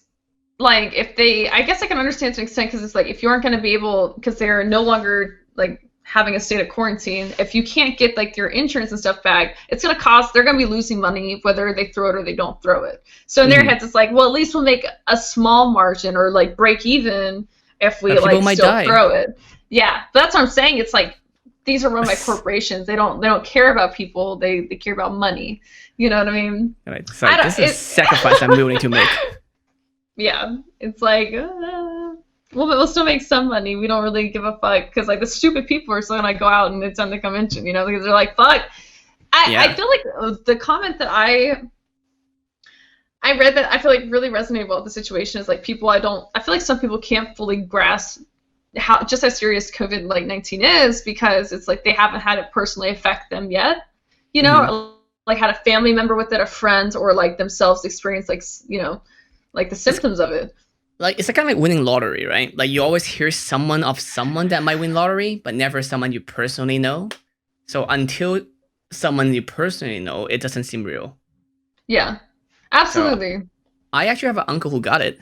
B: like if I guess I can understand to an extent because it's like if you aren't going to be able, because they're no longer like having a state of quarantine, if you can't get like your insurance and stuff back, it's going to cost, they're going to be losing money whether they throw it or they don't throw it. So in their heads, it's like, well, at least we'll make a small margin or like break even if we like still throw it. Yeah, but that's what I'm saying. It's like these are run by corporations. They don't care about people. They care about money. You know what I mean?
A: Right. So this is a sacrifice I'm willing to make.
B: Yeah, it's like, well, we'll still make some money. We don't really give a fuck because like the stupid people are still gonna go out and attend the convention. You know, because they're like, fuck. I feel like the comment that I read that I feel like really resonated well with the situation is like I feel like some people can't fully grasp how serious COVID-19 is because it's like they haven't had it personally affect them yet, you know, or like had a family member with it, a friend, or like themselves experience like, you know, like the symptoms of it.
A: Like it's kind of like winning lottery, right? Like you always hear someone that might win lottery, but never someone you personally know. So until someone you personally know, it doesn't seem real.
B: Yeah, absolutely.
A: So, I actually have an uncle who got it.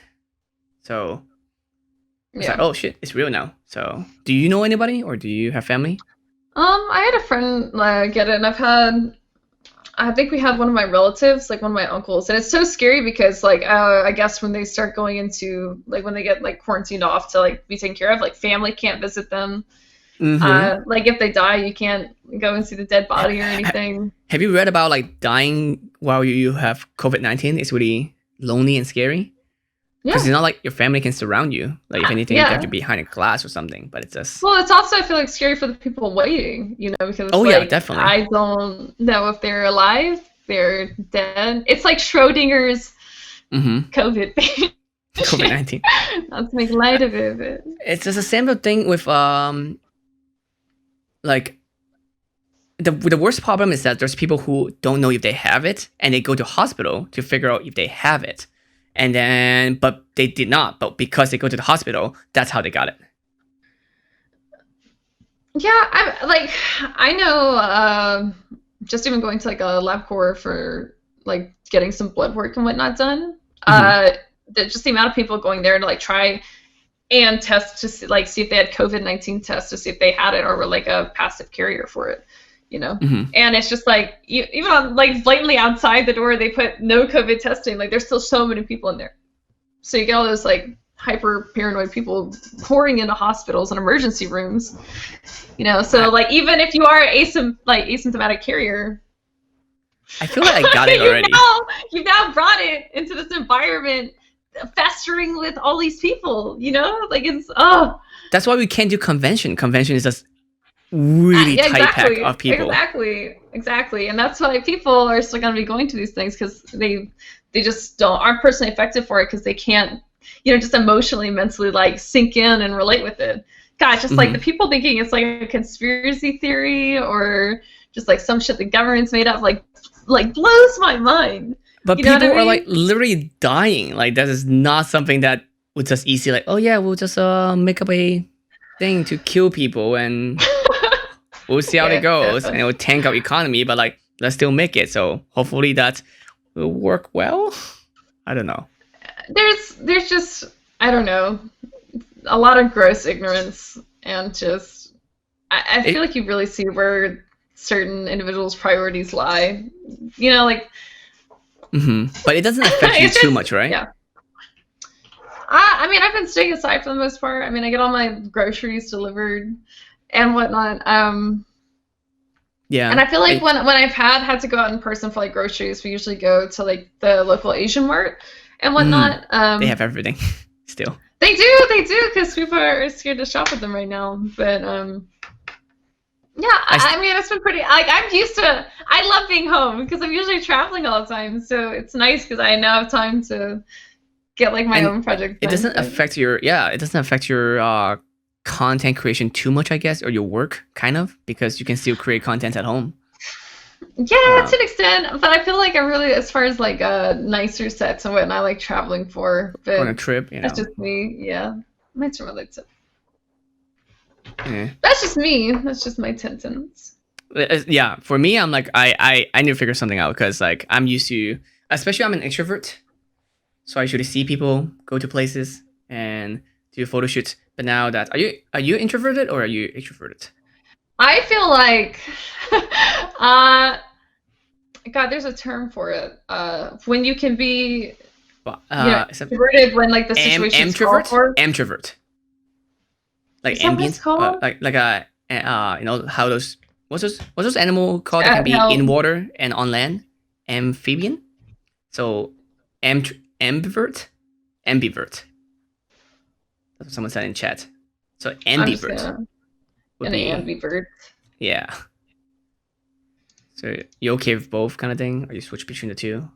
A: So it's like, oh shit, it's real now. So do you know anybody or do you have family?
B: I had a friend get it, and I think we had one of my relatives, like one of my uncles, and it's so scary because like I guess when they start going into like when they get like quarantined off to like be taken care of, like family can't visit them. Like if they die, you can't go and see the dead body or anything.
A: Have you read about like dying while you have COVID-19? It's really lonely and scary. Because it's not like your family can surround you. Like if anything, you have to be behind a glass or something. But it's just
B: it's also I feel like scary for the people waiting. You know, because
A: definitely.
B: I don't know if they're alive, they're dead. It's like Schrodinger's COVID.
A: COVID-19.
B: Not to make light of it. But
A: it's just a similar thing with like the worst problem is that there's people who don't know if they have it and they go to hospital to figure out if they have it. And then, but they did not. But because they go to the hospital, that's how they got it.
B: Yeah, I know. Just even going to like a LabCorp for like getting some blood work and whatnot done. Just the amount of people going there to like try and test to see if they had COVID-19 tests to see if they had it or were like a passive carrier for it. You know, and it's just like even on like blatantly outside the door they put no COVID testing. Like there's still so many people in there, so you get all those like hyper paranoid people pouring into hospitals and emergency rooms. You know, so like even if you are asymptomatic carrier,
A: I feel like I got it already.
B: You've now brought it into this environment, festering with all these people. You know, like it's
A: That's why we can't do convention. Convention is just really tight pack of people.
B: Exactly, and that's why people are still going to be going to these things because they just aren't personally effective for it because they can't, you know, just emotionally, mentally like sink in and relate with it. God, just like the people thinking it's like a conspiracy theory or just like some shit the government's made up, like blows my mind.
A: But people are like literally dying. Like that is not something that would just easy like, oh yeah, we'll just make up a thing to kill people and we'll see how it goes and it will tank our economy, but like let's still make it. So hopefully that will work well. I don't know. There's
B: just, I don't know, a lot of gross ignorance and just I feel like you really see where certain individuals' priorities lie. You know, like
A: but it doesn't affect you too much, right?
B: Yeah. I mean, I've been staying aside for the most part. I mean, I get all my groceries delivered and whatnot.
A: Yeah.
B: And I feel like when I've had to go out in person for like groceries, we usually go to like the local Asian mart and whatnot.
A: They have everything still.
B: They do, because people are scared to shop with them right now. But yeah, I mean, it's been pretty. Like I'm used to. I love being home because I'm usually traveling all the time, so it's nice because I now have time to get like my own project.
A: It doesn't affect your content creation too much, I guess, or your work, kind of, because you can still create content at home.
B: Yeah, to an extent, but I feel like I really, as far as like nicer sets and whatnot, I like traveling for. But
A: on a trip, you know.
B: That's just me. Yeah, might relate to.
A: Yeah.
B: That's just me. That's just my 10 cents.
A: Yeah, for me, I'm like I need to figure something out because like I'm used to, especially I'm an extrovert, so I usually see people, go to places, and do photo shoots. But now that are you introverted or are you extroverted?
B: I feel like, God, there's a term for it. When you can be, extroverted when like the situation is called for.
A: Ambivert. Like ambient, like you know how those what's those animal called that can be in water and on land? Amphibian. So ambivert. That's what someone said in chat. So ambivert.
B: An ambivert.
A: Yeah. So you okay with both kind of thing, or you switch between the two?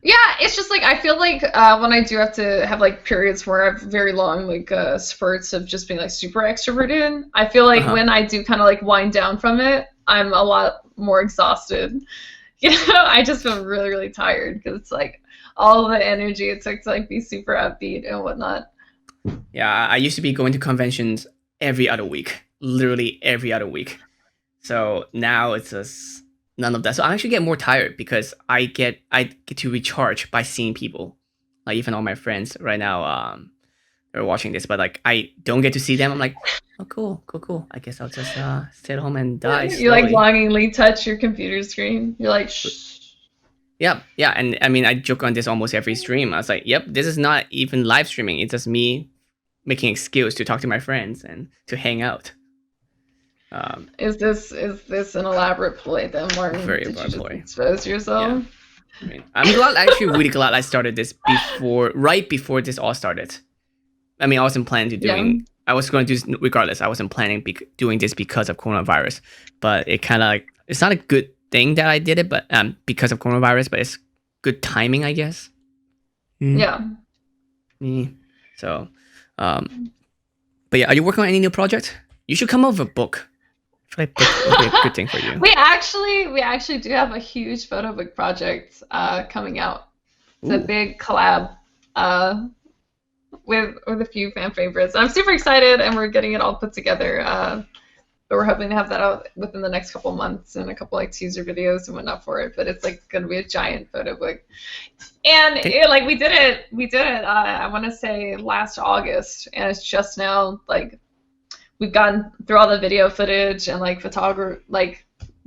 B: Yeah, it's just like I feel like when I do have to have like periods where I have very long like spurts of just being like super extroverted, I feel like when I do kind of like wind down from it, I'm a lot more exhausted. You know, I just feel really, really tired because it's like all the energy it took to like be super upbeat and whatnot.
A: Yeah, I used to be going to conventions every other week, literally every other week. So now it's just none of that. So I actually get more tired because I get to recharge by seeing people. Like even all my friends right now, they're watching this, but like I don't get to see them. I'm like, oh cool. I guess I'll just stay at home and die.
B: You like longingly touch your computer screen. You're like, shh.
A: Yeah, and I mean I joke on this almost every stream. I was like, yep, this is not even live streaming. It's just me making excuse to talk to my friends and to hang out.
B: Is this an elaborate ploy then, Martin?
A: Very
B: Did
A: elaborate
B: you
A: ploy.
B: Expose yourself?
A: Yeah. I mean, I'm glad. Actually, really glad I started this right before this all started. I mean, I wasn't planning to doing. Yeah. I was going to do this regardless. I wasn't planning doing this because of coronavirus, but it kind of like it's not a good thing that I did it, but because of coronavirus, but it's good timing, I guess.
B: Yeah.
A: So, but yeah, are you working on any new project? You should come up with a book. I feel like book would be a good thing for you.
B: We actually do have a huge photo book project coming out. It's a big collab with a few fan favorites. I'm super excited, and we're getting it all put together. But we're hoping to have that out within the next couple months and a couple like teaser videos and whatnot for it. But it's like going to be a giant photo book, and we did it. I want to say last August, and it's just now like. We've gone through all the video footage and like photographer, like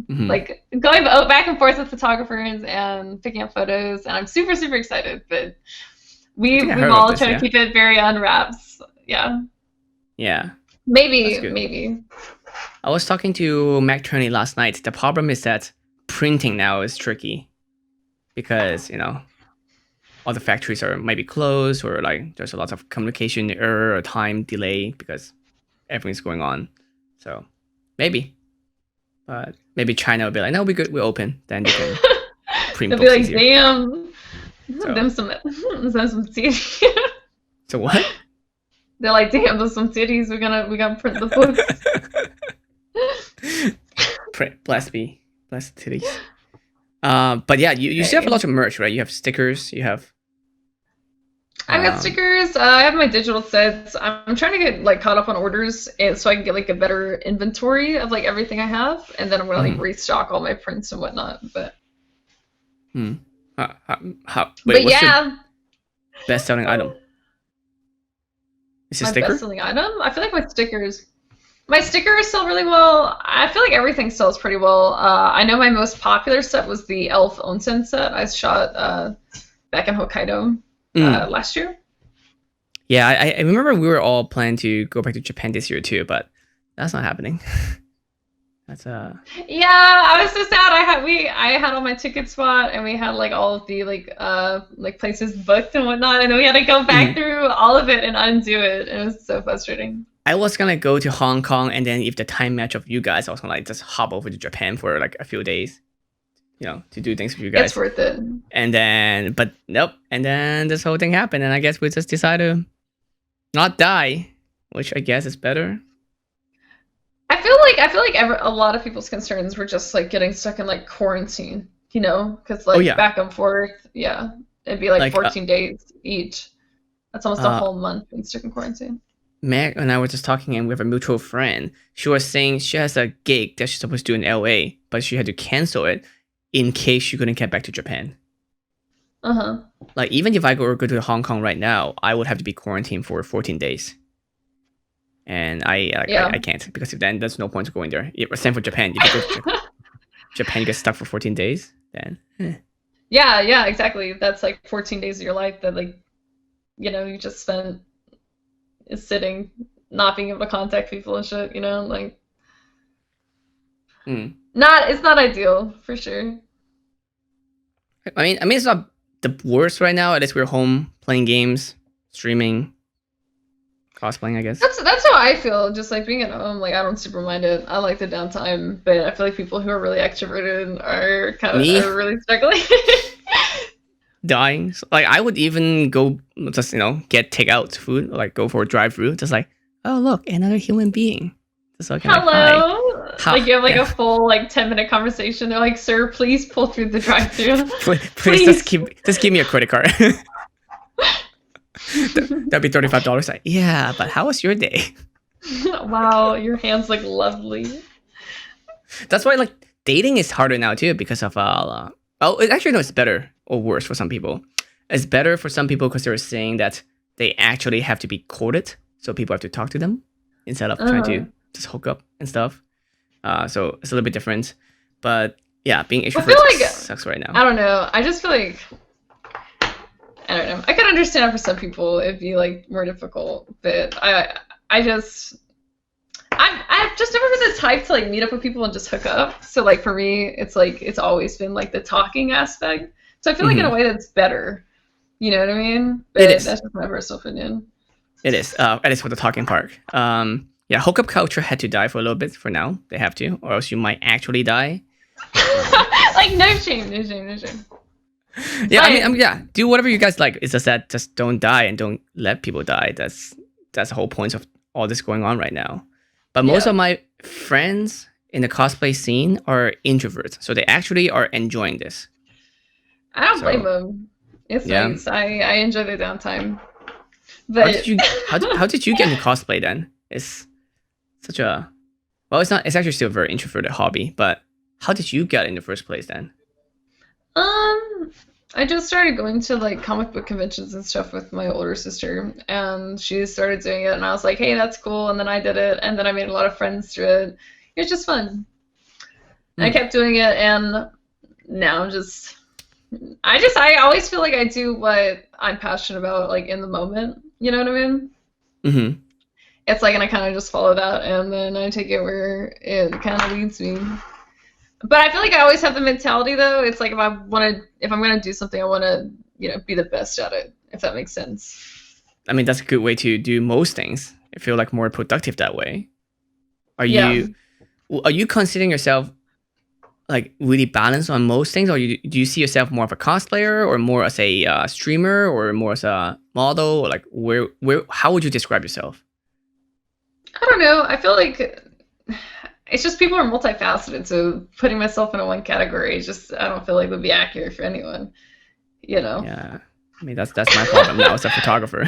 B: going back and forth with photographers and picking up photos, and I'm super, super excited. But We've all tried to keep it very on wraps. Yeah.
A: Yeah.
B: Maybe.
A: I was talking to Mac Turney last night. The problem is that printing now is tricky because, you know, all the factories are maybe closed, or like there's a lot of communication error or time delay because everything's going on. So maybe. But maybe China will be like, no, we're good, we're open. Then they can print
B: They'll
A: books
B: be like,
A: easier.
B: damn. Them some cities.
A: So what?
B: They're like, damn, there's some cities. We're gonna print the books.
A: Bless titties. But yeah, you still have a lot of merch, right? You have stickers. You have.
B: I've got stickers. I have my digital sets. I'm trying to get like caught up on orders, so I can get like a better inventory of like everything I have, and then I'm gonna like restock all my prints and whatnot. But.
A: Wait,
B: but yeah.
A: Your best-selling item? Is it a sticker?
B: Best-selling item? I feel like my stickers sell really well. I feel like everything sells pretty well. I know my most popular set was the Elf Onsen set I shot back in Hokkaido last year.
A: Yeah, I remember we were all planning to go back to Japan this year too, but that's not happening. That's
B: Yeah, I was so sad. I had all my tickets bought, and we had like all of the like places booked and whatnot, and then we had to go back through all of it and undo it. It was so frustrating.
A: I was gonna go to Hong Kong, and then if the time match of you guys, I was gonna like just hop over to Japan for like a few days, you know, to do things with you guys.
B: It's worth it.
A: And then, but nope. And then this whole thing happened, and I guess we just decided to not die, which I guess is better.
B: I feel like a lot of people's concerns were just like getting stuck in like quarantine, you know, because like back and forth, it'd be like 14 days each. That's almost a whole month being stuck in quarantine.
A: Meg and I were just talking, and we have a mutual friend. She was saying she has a gig that she's supposed to do in LA, but she had to cancel it in case she couldn't get back to Japan. Like even if I go to Hong Kong right now, I would have to be quarantined for 14 days. And I can't, because if then there's no point to going there. Same for Japan. If you go to Japan, you get stuck for 14 days. Then
B: yeah, exactly. That's like 14 days of your life that like, you know, you just spent sitting, not being able to contact people and shit. You know, like it's not ideal for sure.
A: I mean it's not the worst right now. At least we're home playing games, streaming, cosplaying, I guess.
B: That's how I feel. Just like being at home, like I don't super mind it. I like the downtime, but I feel like people who are really extroverted are are really struggling.
A: Dying. Like I would even go just get takeout food, like go for a drive-through, just like, oh look, another human being. Just like,
B: hello. Like you have like a full like 10-minute conversation. They're like, sir, please pull through the drive-through.
A: please just give me a credit card. That'd be $35. Like, yeah, but how was your day?
B: Wow, your hands look lovely.
A: That's why like dating is harder now too, because of it's better or worse for some people. It's better for some people because they're saying that they actually have to be courted, so people have to talk to them instead of trying to just hook up and stuff. So it's a little bit different, but yeah, being extroverted sucks right now.
B: I don't know. I just feel like I don't know. I can understand for some people it'd be like more difficult, but I'm just never been the type to like meet up with people and just hook up. So like for me, it's like it's always been like the talking aspect. So I feel like in a way that's better. You know what I mean? But
A: it is.
B: That's just my personal opinion.
A: It is. At least for the talking part. Yeah, hookup culture had to die for a little bit for now. They have to, or else you might actually die.
B: Like no shame.
A: Yeah, I mean, do whatever you guys like. It's just that just don't die and don't let people die. That's the whole point of all this going on right now. But most of my friends in the cosplay scene are introverts, so they actually are enjoying this.
B: I don't blame them. It's nice. I enjoy the downtime. But
A: how did you get into cosplay then? It's such a it's actually still a very introverted hobby. But how did you get in the first place then?
B: I just started going to like comic book conventions and stuff with my older sister, and she started doing it, and I was like, hey, that's cool. And then I did it, and then I made a lot of friends through it. It was just fun. I kept doing it, and now I'm just I always feel like I do what I'm passionate about, like in the moment. You know what I mean?
A: Mm-hmm.
B: It's like, and I kind of just follow that, and then I take it where it kind of leads me. But I feel like I always have the mentality, though. It's like if I'm gonna do something, I want to, be the best at it. If that makes sense.
A: I mean, that's a good way to do most things. I feel like more productive that way. Are
B: Yeah.
A: you considering yourself like really balanced on most things, or do you see yourself more of a cosplayer, or more as a streamer, or more as a model, or like where how would you describe yourself?
B: I don't know. I feel like it's just people are multifaceted, so putting myself in one category just I don't feel like would be accurate for anyone.
A: Yeah, I mean that's my problem now as a photographer.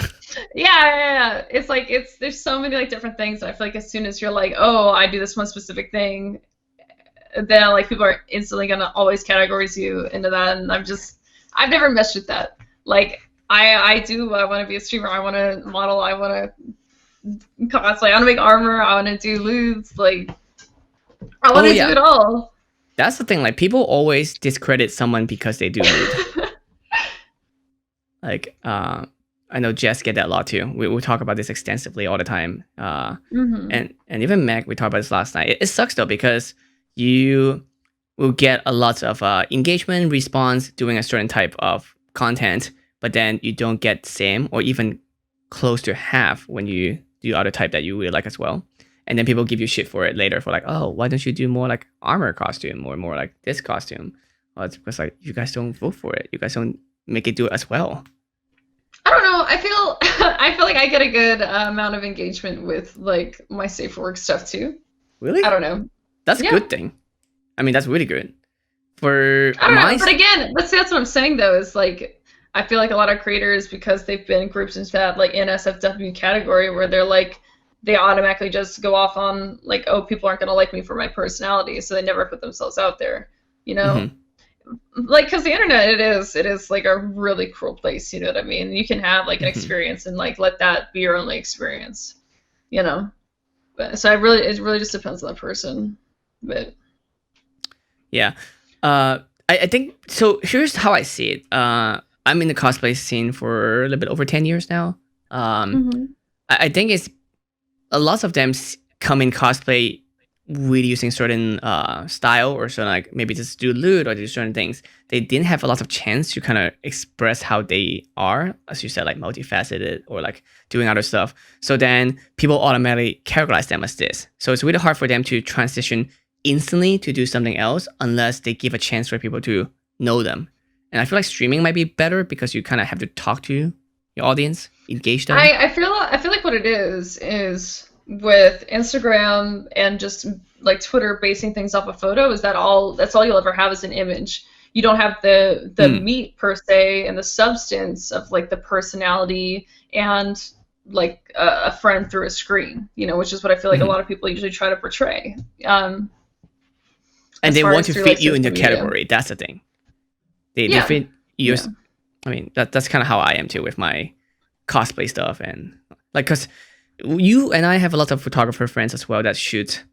B: Yeah. It's like there's so many like different things, and I feel like as soon as you're like, oh, I do this one specific thing, then like people are instantly gonna always categorize you into that, and I've never meshed with that. Like I want to be a streamer, I want to model, I want to cosplay, I want to make armor, I want to do lewds, like I want to do it all.
A: That's the thing. Like people always discredit someone because they do lewd. Like I know Jess get that a lot too. We talk about this extensively all the time. And even Meg, we talked about this last night. It sucks though because you will get a lot of engagement response doing a certain type of content, but then you don't get same or even close to half when you do other type that you really like as well. And then people give you shit for it later for like, oh, why don't you do more like armor costume or more like this costume? Well, it's because like you guys don't vote for it. You guys don't make it do it as well.
B: I don't know. I feel like I get a good amount of engagement with like my safe for work stuff too.
A: Really?
B: I don't know.
A: That's a good thing. I mean, that's really good. For
B: I don't know, but again, that's what I'm saying though, is like I feel like a lot of creators, because they've been grouped into that like NSFW category where they're like they automatically just go off on like, oh, people aren't gonna like me for my personality, so they never put themselves out there, like because the internet it is like a really cruel place, you know what I mean? You can have like an experience and like let that be your only experience, but so it really just depends on the person. But
A: yeah, I think so. Here's how I see it. I'm in the cosplay scene for a little bit over 10 years now. I think it's a lot of them come in cosplay really using certain style or certain like maybe just do lewd or do certain things. They didn't have a lot of chance to kind of express how they are, as you said, like multifaceted or like doing other stuff. So then people automatically categorize them as this. So it's really hard for them to transition instantly to do something else unless they give a chance for people to know them. And I feel like streaming might be better because you kind of have to talk to your audience, engage them.
B: I feel like what it is with Instagram and just like Twitter basing things off a photo is that's all you'll ever have is an image. You don't have the meat per se and the substance of like the personality and like a friend through a screen, which is what I feel like a lot of people usually try to portray.
A: And they want to fit you in the category. That's the thing. They fit you. Yeah. I mean, that's kind of how I am too with my cosplay stuff, and like, cause you and I have a lot of photographer friends as well that shoot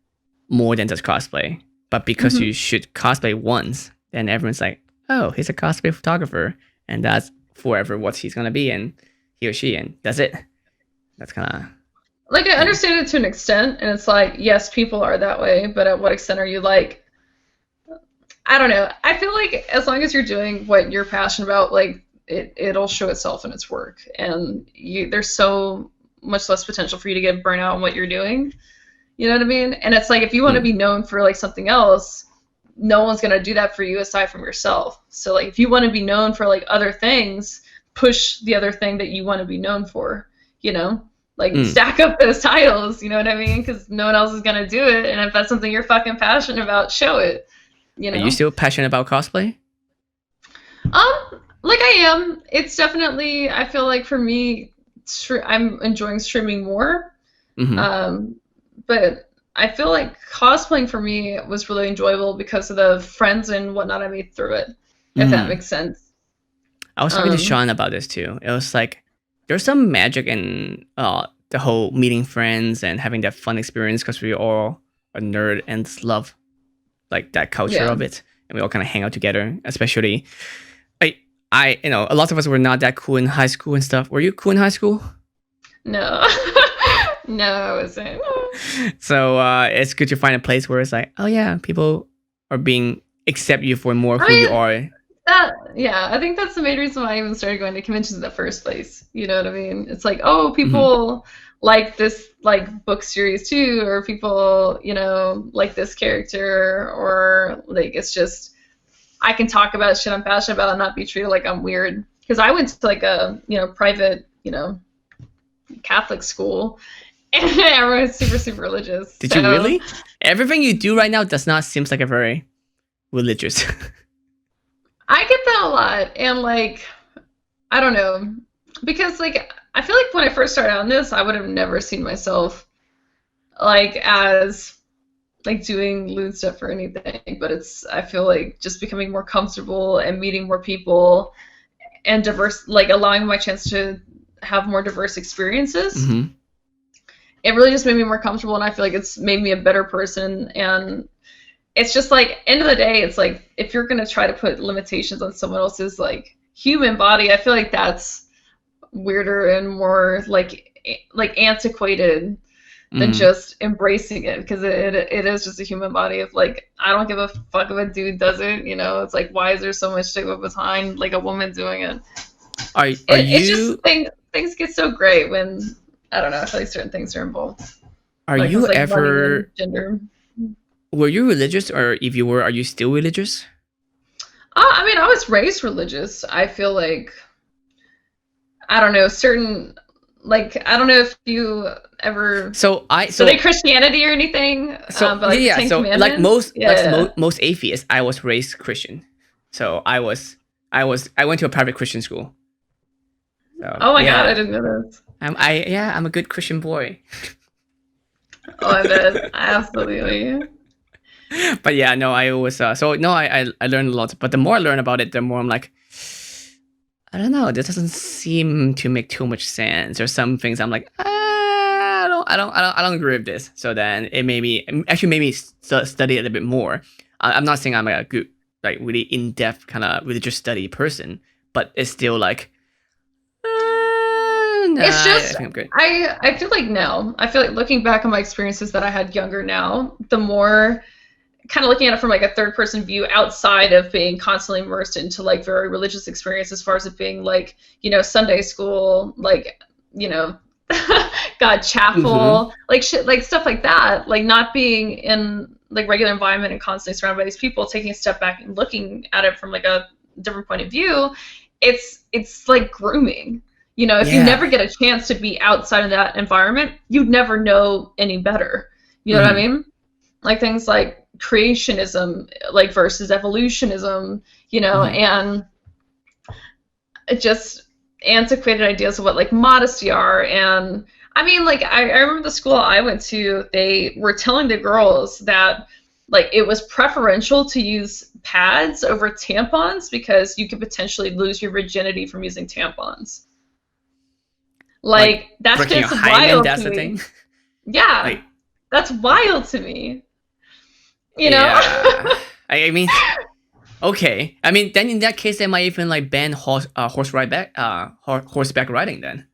A: more than just cosplay. But because you shoot cosplay once, then everyone's like, oh, he's a cosplay photographer, and that's forever what he's gonna be, and he or she, and that's it. That's kind of
B: like I understand it to an extent, and it's like, yes, people are that way, but at what extent are you like? I don't know. I feel like as long as you're doing what you're passionate about, like it'll show itself in its work, and there's so much less potential for you to get burnt out on what you're doing. You know what I mean? And it's like if you want to be known for like something else, no one's gonna do that for you aside from yourself. So like if you want to be known for like other things, push the other thing that you want to be known for. Like stack up those titles. You know what I mean? Because no one else is gonna do it, and if that's something you're fucking passionate about, show it. Are
A: you still passionate about cosplay?
B: Like I am. It's definitely, I feel like for me, I'm enjoying streaming more. But I feel like cosplaying for me was really enjoyable because of the friends and whatnot I made through it, if that makes sense.
A: I was talking to Sean about this too. It was like, there's some magic in the whole meeting friends and having that fun experience because we all are nerd and love like that culture of it, and we all kind of hang out together. Especially, a lot of us were not that cool in high school and stuff. Were you cool in high school?
B: No. No, I wasn't.
A: So it's good to find a place where it's like, oh yeah, people are being accept you for more who you are.
B: I think that's the main reason why I even started going to conventions in the first place. You know what I mean? It's like, oh, people like this like book series too, or people, like this character, or like it's just I can talk about shit I'm passionate about and not be treated like I'm weird. Because I went to like a private Catholic school, and everyone's super, super religious.
A: Did you really? Everything you do right now does not seem like a very religious.
B: I get that a lot, and like, I don't know, because like I feel like when I first started on this, I would have never seen myself like as like doing lewd stuff or anything. But I feel like just becoming more comfortable and meeting more people and diverse, like allowing my chance to have more diverse experiences. It really just made me more comfortable, and I feel like it's made me a better person. And it's just like, end of the day, it's like if you're gonna try to put limitations on someone else's like human body, I feel like that's weirder and more like antiquated than just embracing it, because it is just a human body. Of like, I don't give a fuck if a dude does it. It's like, why is there so much stigma behind like a woman doing it? It's just things get so great when, I don't know, I feel like certain things are involved.
A: Are
B: like,
A: you
B: like
A: ever
B: gender?
A: Were you religious, or if you were, are you still religious?
B: I mean, I was raised religious. I feel like, I don't know, certain, like, I don't know if you ever study Christianity or anything.
A: So
B: but, like,
A: so like most atheists, I was raised Christian. So I went to a private Christian school. So,
B: oh my god, I didn't know this.
A: I'm a good Christian boy.
B: Oh, I bet. Absolutely.
A: But yeah, no, I always I learned a lot. But the more I learn about it, the more I'm like, I don't know, this doesn't seem to make too much sense. Or some things I'm like, I don't agree with this. So then it made me study it a bit more. I'm not saying I'm a good, like, really in-depth kind of religious study person, but it's still like,
B: it's just,
A: I think I'm good.
B: I feel like now, looking back on my experiences that I had younger now, the more kind of looking at it from like a third person view outside of being constantly immersed into like very religious experience, as far as it being like, Sunday school, like, God, chapel, like shit, like stuff like that, like not being in like regular environment and constantly surrounded by these people, taking a step back and looking at it from like a different point of view, it's like grooming. If you never get a chance to be outside of that environment, you'd never know any better. You know what I mean? Like things like creationism, like versus evolutionism, and just antiquated ideas of what like modesty are. And I mean, like I remember the school I went to, they were telling the girls that like it was preferential to use pads over tampons because you could potentially lose your virginity from using tampons. Like that's just wild to me. Thing? Yeah, like, that's wild to me.
A: Yeah. I mean, okay. I mean, then in that case, they might even like ban horseback riding then.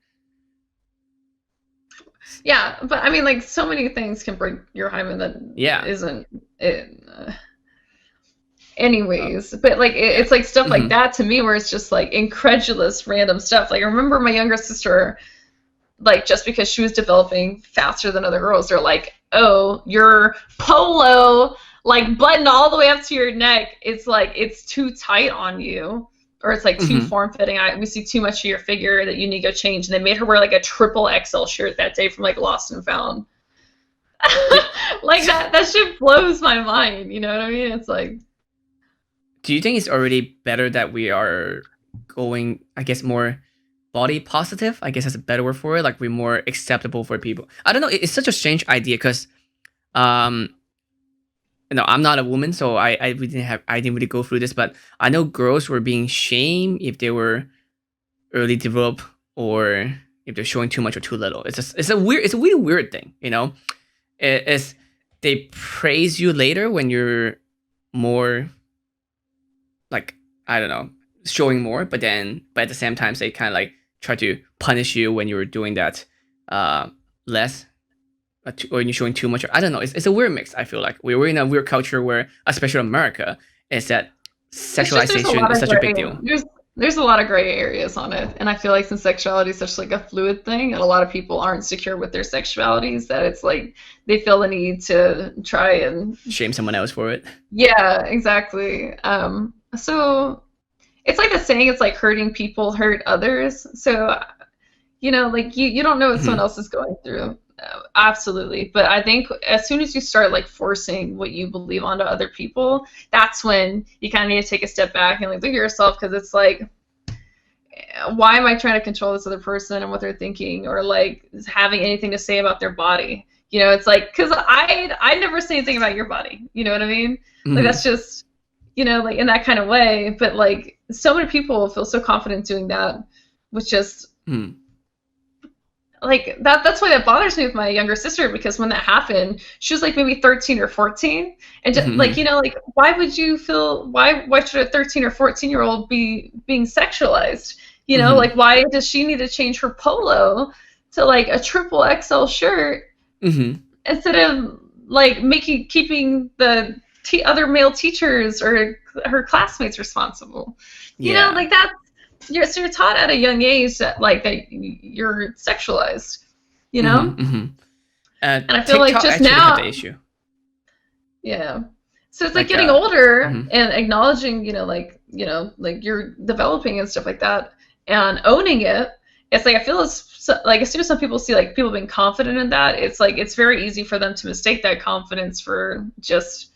B: Yeah, but I mean, like so many things can break your hymen that isn't it. Anyways, but like it's like stuff like that to me, where it's just like incredulous, random stuff. Like I remember my younger sister, like just because she was developing faster than other girls, they're like, oh, your polo like button all the way up to your neck, it's like it's too tight on you, or it's like too form-fitting. We see too much of your figure that you need to go change. And they made her wear like a triple XL shirt that day from like Lost and Found. Like that shit blows my mind. You know what I mean? It's like,
A: do you think it's already better that we are going, I guess, more body positive? I guess that's a better word for it. Like we're more acceptable for people. I don't know. It's such a strange idea because, I'm not a woman, so I didn't really go through this. But I know girls were being shamed if they were early developed or if they're showing too much or too little. It's a really weird thing. It's they praise you later when you're more, like, I don't know, showing more, but at the same time they kind of like try to punish you when you're doing that less, or you're showing too much. I don't know. It's a weird mix. I feel like we're in a weird culture where, especially America, is that sexualization is such a big deal.
B: There's a lot of gray areas on it, and I feel like since sexuality is such like a fluid thing, and a lot of people aren't secure with their sexualities, that it's like they feel the need to try and
A: shame someone else for it.
B: Yeah, exactly. So it's like the saying, it's like hurting people hurt others. So, you know, like you don't know what someone else is going through. Absolutely. But I think as soon as you start like forcing what you believe onto other people, that's when you kind of need to take a step back and like look at yourself, because it's like, why am I trying to control this other person and what they're thinking, or like having anything to say about their body? You know, it's like, because I never say anything about your body. You know what I mean? Like that's just, you know, like in that kind of way. But like so many people feel so confident doing that, which just like that's why that bothers me with my younger sister, because when that happened, she was like maybe 13 or 14, and just like, you know, like why would you feel, why should a 13 or 14-year-old be being sexualized? You know, like why does she need to change her polo to like a triple XL shirt instead of like keeping the other male teachers or her classmates responsible? You know, like that's. You're taught at a young age that like that you're sexualized, you know.
A: And
B: I feel like just now,
A: the issue.
B: Yeah. So it's like getting older and acknowledging, you know, like you're developing and stuff like that, and owning it. It's like I feel like as soon as some people see like people being confident in that, it's like it's very easy for them to mistake that confidence for just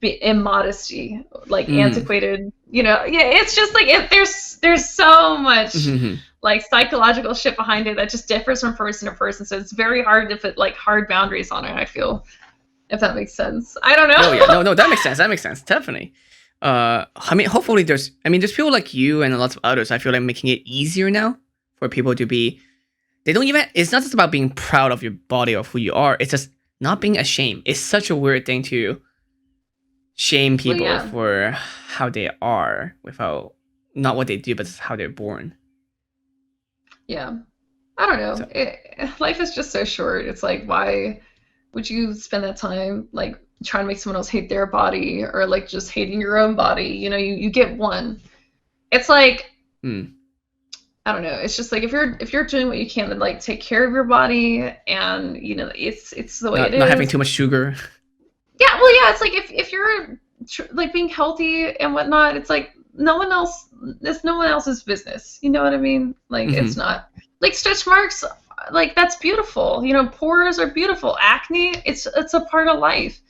B: immodesty, like antiquated, you know. It's just like there's so much like psychological shit behind it that just differs from person to person, so it's very hard to put like hard boundaries on it, I feel, if that makes sense. I don't know.
A: Oh yeah, no, that makes sense, definitely. I mean, hopefully there's people like you and lots of others, I feel like, making it easier now for people to be, it's not just about being proud of your body or who you are, it's just not being ashamed. It's such a weird thing to shame people for how they are, without not what they do, but how they're born.
B: Yeah, I don't know. So, life is just so short. It's like, why would you spend that time like trying to make someone else hate their body, or like just hating your own body? You know, you get one. It's like I don't know. It's just like if you're doing what you can to like take care of your body, and you know it's the way it is.
A: Not having too much sugar.
B: Yeah, well, yeah, it's like if you're like being healthy and whatnot, it's like it's no one else's business. You know what I mean? Like it's not like stretch marks, like that's beautiful. You know, pores are beautiful. Acne, it's a part of life.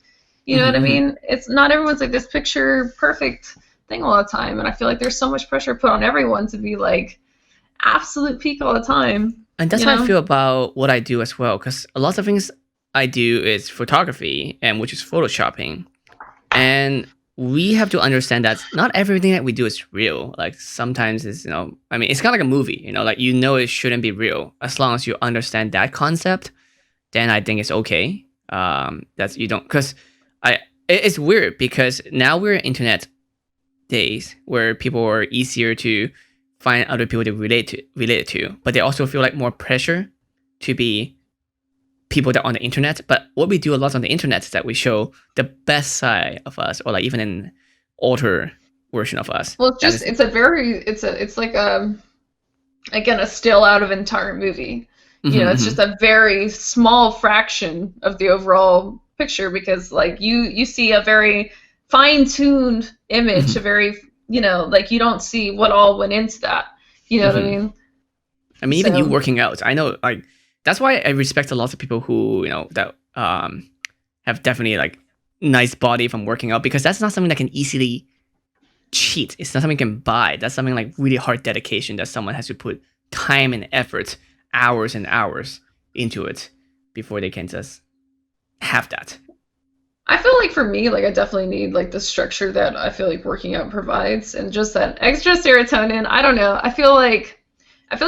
B: You know what I mean? It's not everyone's like this picture perfect thing all the time, and I feel like there's so much pressure put on everyone to be like absolute peak all the time.
A: And that's how I feel about what I do as well, because a lot of things I do is photography, and which is photoshopping, and we have to understand that not everything that we do is real. Like sometimes it's, you know, I mean, it's kind of like a movie, you know, like, you know, it shouldn't be real. As long as you understand that concept, then I think it's okay. That's, you don't, because it's weird, because now we're in internet days where people are easier to find other people to relate to, but they also feel like more pressure to be people that are on the internet. But what we do a lot on the internet is that we show the best side of us, or like even an older version of us.
B: Well, it's like again, a still out of an entire movie. You know, it's just a very small fraction of the overall picture, because like you see a very fine-tuned image, a very, you know, like you don't see what all went into that. You know what I mean?
A: I mean, even you working out, I know, like, that's why I respect a lot of people who, you know, that have definitely like nice body from working out, because that's not something that can easily cheat. It's not something you can buy. That's something like really hard dedication that someone has to put time and effort, hours and hours into it before they can just have that.
B: I feel like for me, like I definitely need like the structure that I feel like working out provides, and just that extra serotonin. I don't know. I feel like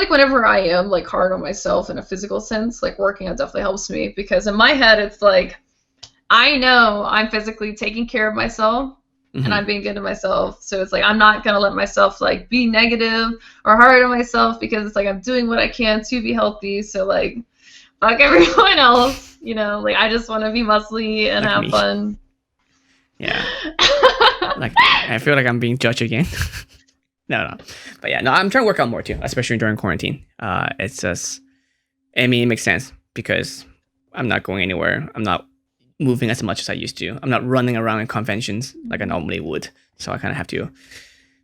B: whenever I am like hard on myself in a physical sense, like working out definitely helps me, because in my head it's like I know I'm physically taking care of myself, and I'm being good to myself. So it's like I'm not gonna let myself like be negative or hard on myself, because it's like I'm doing what I can to be healthy. So like fuck everyone else, you know, like I just want to be muscly and like have me. Fun.
A: Yeah. Like I feel like I'm being judged again. No, but yeah, no, I'm trying to work out more too, especially during quarantine. It's just, I mean, it makes sense because I'm not going anywhere. I'm not moving as much as I used to. I'm not running around in conventions like I normally would. So I kind of have to, you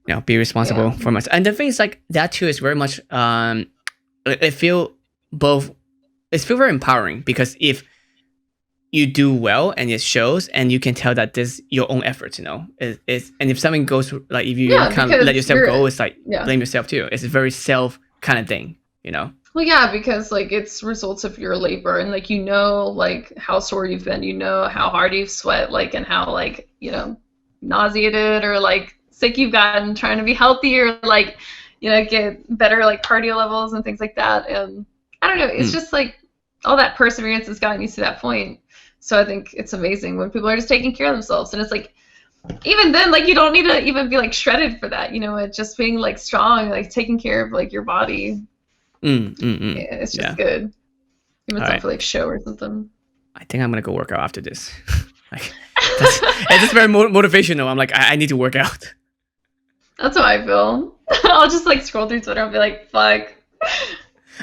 A: know, be responsible for myself. And the thing is, like that too is very much, it feel very empowering, because if you do well and it shows, and you can tell that this your own efforts, you know, and if something goes, like if you kind of let yourself go, it's like blame yourself too. It's a very self kind of thing, you know.
B: Well, yeah, because like it's results of your labor, and like, you know, like how sore you've been, you know how hard you've sweat, like, and how like, you know, nauseated or like sick you've gotten trying to be healthy, or like, you know, get better like cardio levels and things like that. And I don't know, it's just like all that perseverance has gotten you to that point. So I think it's amazing when people are just taking care of themselves. And it's like, even then, like, you don't need to even be like shredded for that, you know, it's just being like strong, like taking care of like your body. Yeah, it's just good. Even something for like show or something.
A: I think I'm gonna go work out after this. Like, it's just very motivational. I'm like, I need to work out.
B: That's how I feel. I'll just like scroll through Twitter and be like, fuck.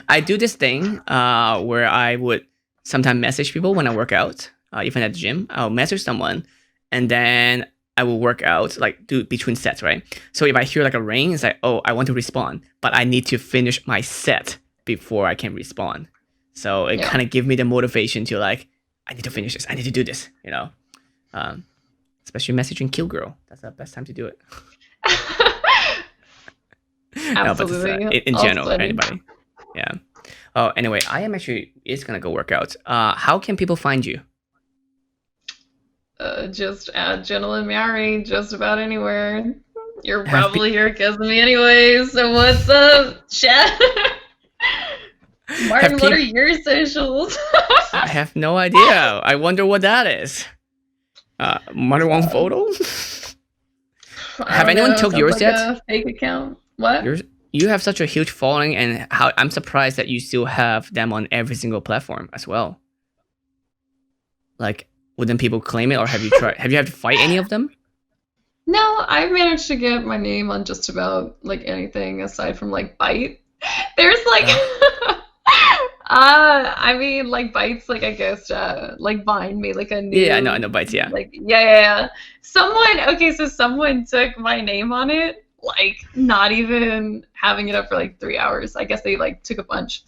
A: I do this thing where I would sometimes message people when I work out, even at the gym. I'll message someone, and then I will work out, like do between sets, right? So if I hear like a ring, it's like, oh, I want to respond, but I need to finish my set before I can respond. So it kind of gives me the motivation to like, I need to finish this. I need to do this, you know? Especially messaging Kill Girl. That's the best time to do it.
B: Absolutely.
A: No, but in general, anybody. Yeah. Oh, anyway, I am actually going to go work out. How can people find you?
B: Just at JennaLynnMeowri, just about anywhere. You're probably here because of me anyway, so what's up, chat? Martin, what are your socials?
A: I have no idea. I wonder what that is. Martin Wong photo? Have anyone took yours
B: like
A: yet?
B: A fake account. What?
A: You have such a huge following, and I'm surprised that you still have them on every single platform as well. Like, wouldn't people claim it, or have you tried? Have you had to fight any of them?
B: No, I've managed to get my name on just about like anything aside from like Byte. There's like, I mean, like Byte's like, I guess, like Vine made like a new.
A: Yeah, I know Bytes. Yeah.
B: Like yeah. Someone took my name on it, like not even having it up for like 3 hours. I guess they like took a bunch.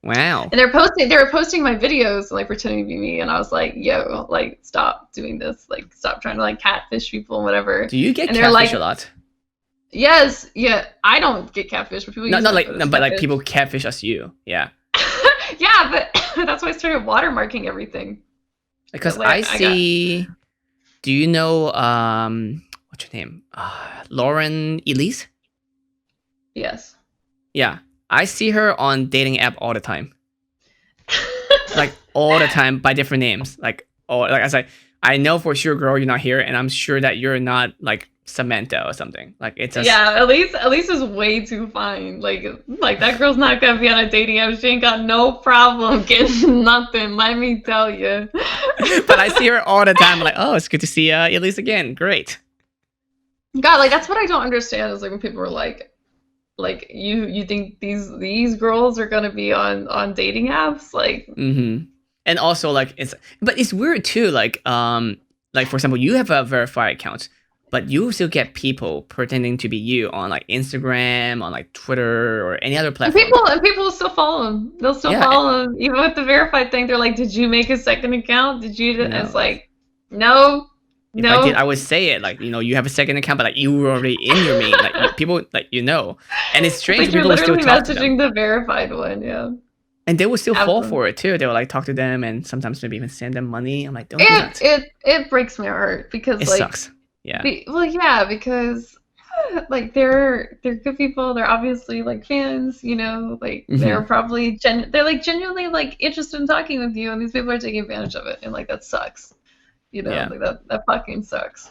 A: Wow.
B: And they were posting my videos and like pretending to be me, and I was like, yo, like stop doing this, like stop trying to like catfish people and whatever.
A: Do you get catfish a lot?
B: Yes, yeah. I don't get catfish, but people
A: but like people catfish us you. Yeah.
B: Yeah, but that's why I started watermarking everything.
A: Because like, I see do you know what's your name? Lauren Elise?
B: Yes.
A: Yeah. I see her on dating app all the time. Like all the time by different names. Like I was like, I know for sure, girl, you're not here, and I'm sure that you're not like Samantha or something. Like it's just...
B: Yeah, at least is way too fine. Like that girl's not gonna be on a dating app. She ain't got no problem getting nothing, let me tell you.
A: But I see her all the time. I'm like, oh, it's good to see Elise again. Great.
B: God, like that's what I don't understand is like when people are like you think these girls are gonna be on dating apps, like.
A: And also like it's weird too, like for example, you have a verified account, but you still get people pretending to be you on like Instagram, on like Twitter or any other platform.
B: And people will still follow them. They'll still follow them even with the verified thing. They're like, did you make a second account? Did you? No. It's like, no.
A: If I did, I would say it. Like, you know, you have a second account, but like you were already in your main. Like people, like, you know, and it's strange.
B: Like you're
A: people
B: literally
A: still talk to them.
B: messaging the verified one, yeah.
A: And they will still fall for it too. They will like talk to them and sometimes maybe even send them money. I'm like, don't do that.
B: It breaks my heart because
A: it
B: like
A: sucks. Yeah.
B: Because like they're good people. They're obviously like fans, you know. Like they're probably they're like genuinely like interested in talking with you, and these people are taking advantage of it, and like that sucks. You know, like that fucking sucks.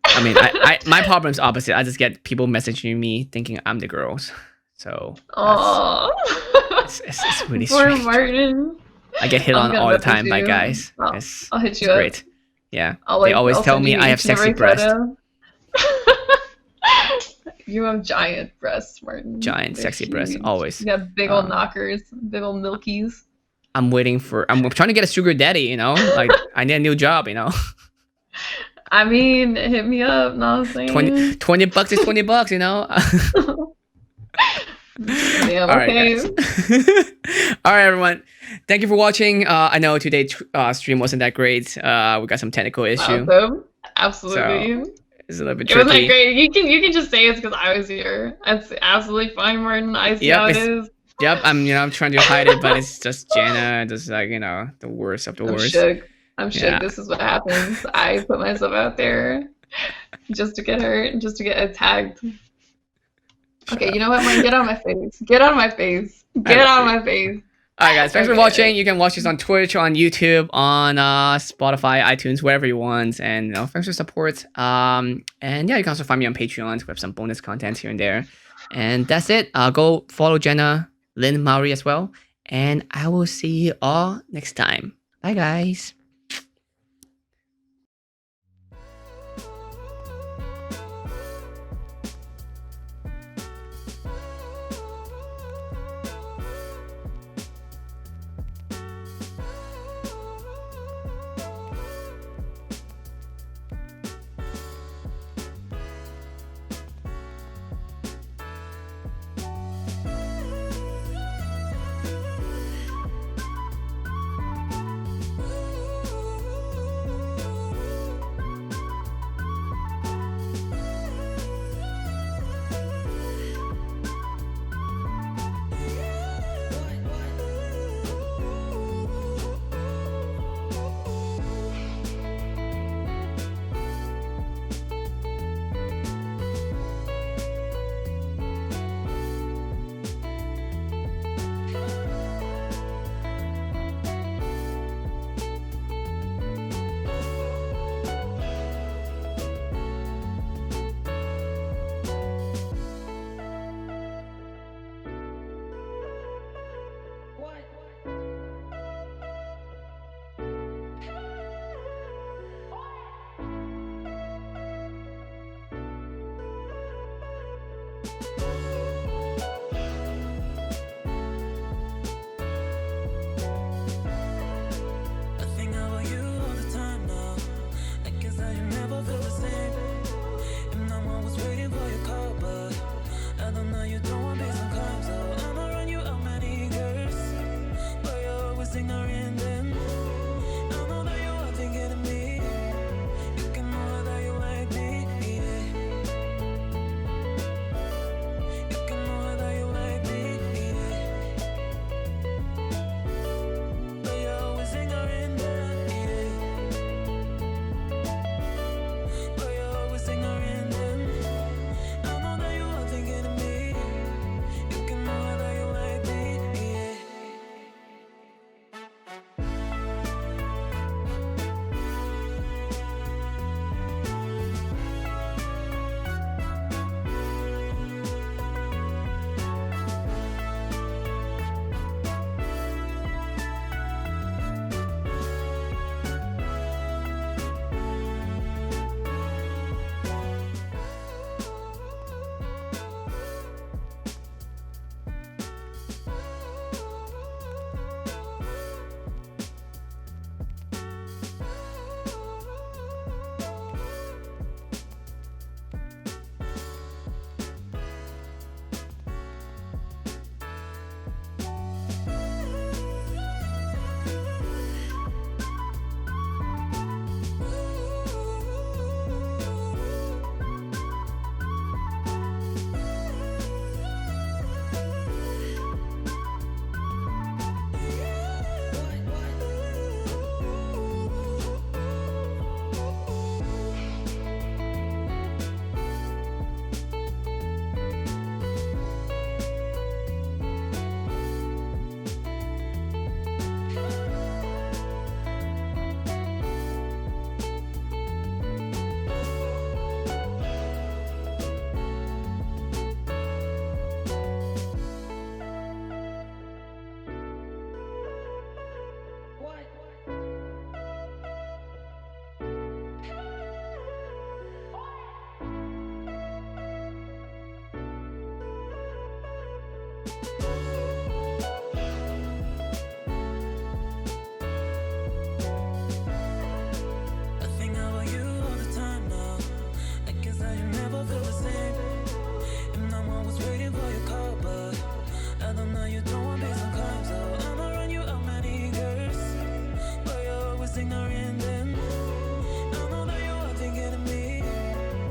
A: I mean, I my problem's opposite. I just get people messaging me thinking I'm the girls. So it's really
B: Poor
A: strange.
B: Martin.
A: I get hit on all the time by guys.
B: I'll hit you up.
A: Great. Yeah. They always tell me I have sexy breasts.
B: You have giant breasts, Martin.
A: Giant, sexy breasts, always.
B: You have big old knockers, big old milkies.
A: I'm trying to get a sugar daddy, you know? Like, I need a new job, you know?
B: I mean, hit me up, know what I'm saying?
A: 20 bucks is 20 bucks, you know?
B: Yeah,
A: all
B: okay.
A: Right, all right, everyone. Thank you for watching. I know today's stream wasn't that great. We got some technical issue.
B: Awesome. Absolutely.
A: So, it's a little bit
B: tricky.
A: It
B: wasn't great. You can just say it's because I was here. That's absolutely fine, Martin. I see how it is.
A: Yep, I'm trying to hide it, but it's just Jenna, just like, you know, the worst of the worst.
B: I'm shook. This is what happens. I put myself out there just to get hurt, just to get attacked. Okay, you know what, Martin? Get out of my face. Get out of my face. Get out of my face.
A: All right, guys. Thanks for watching. You can watch this on Twitch, on YouTube, on Spotify, iTunes, wherever you want. And thanks for support. And yeah, you can also find me on Patreon. We have some bonus content here and there. And that's it. Go follow JennaLynnMeowri as well. And I will see you all next time. Bye, guys.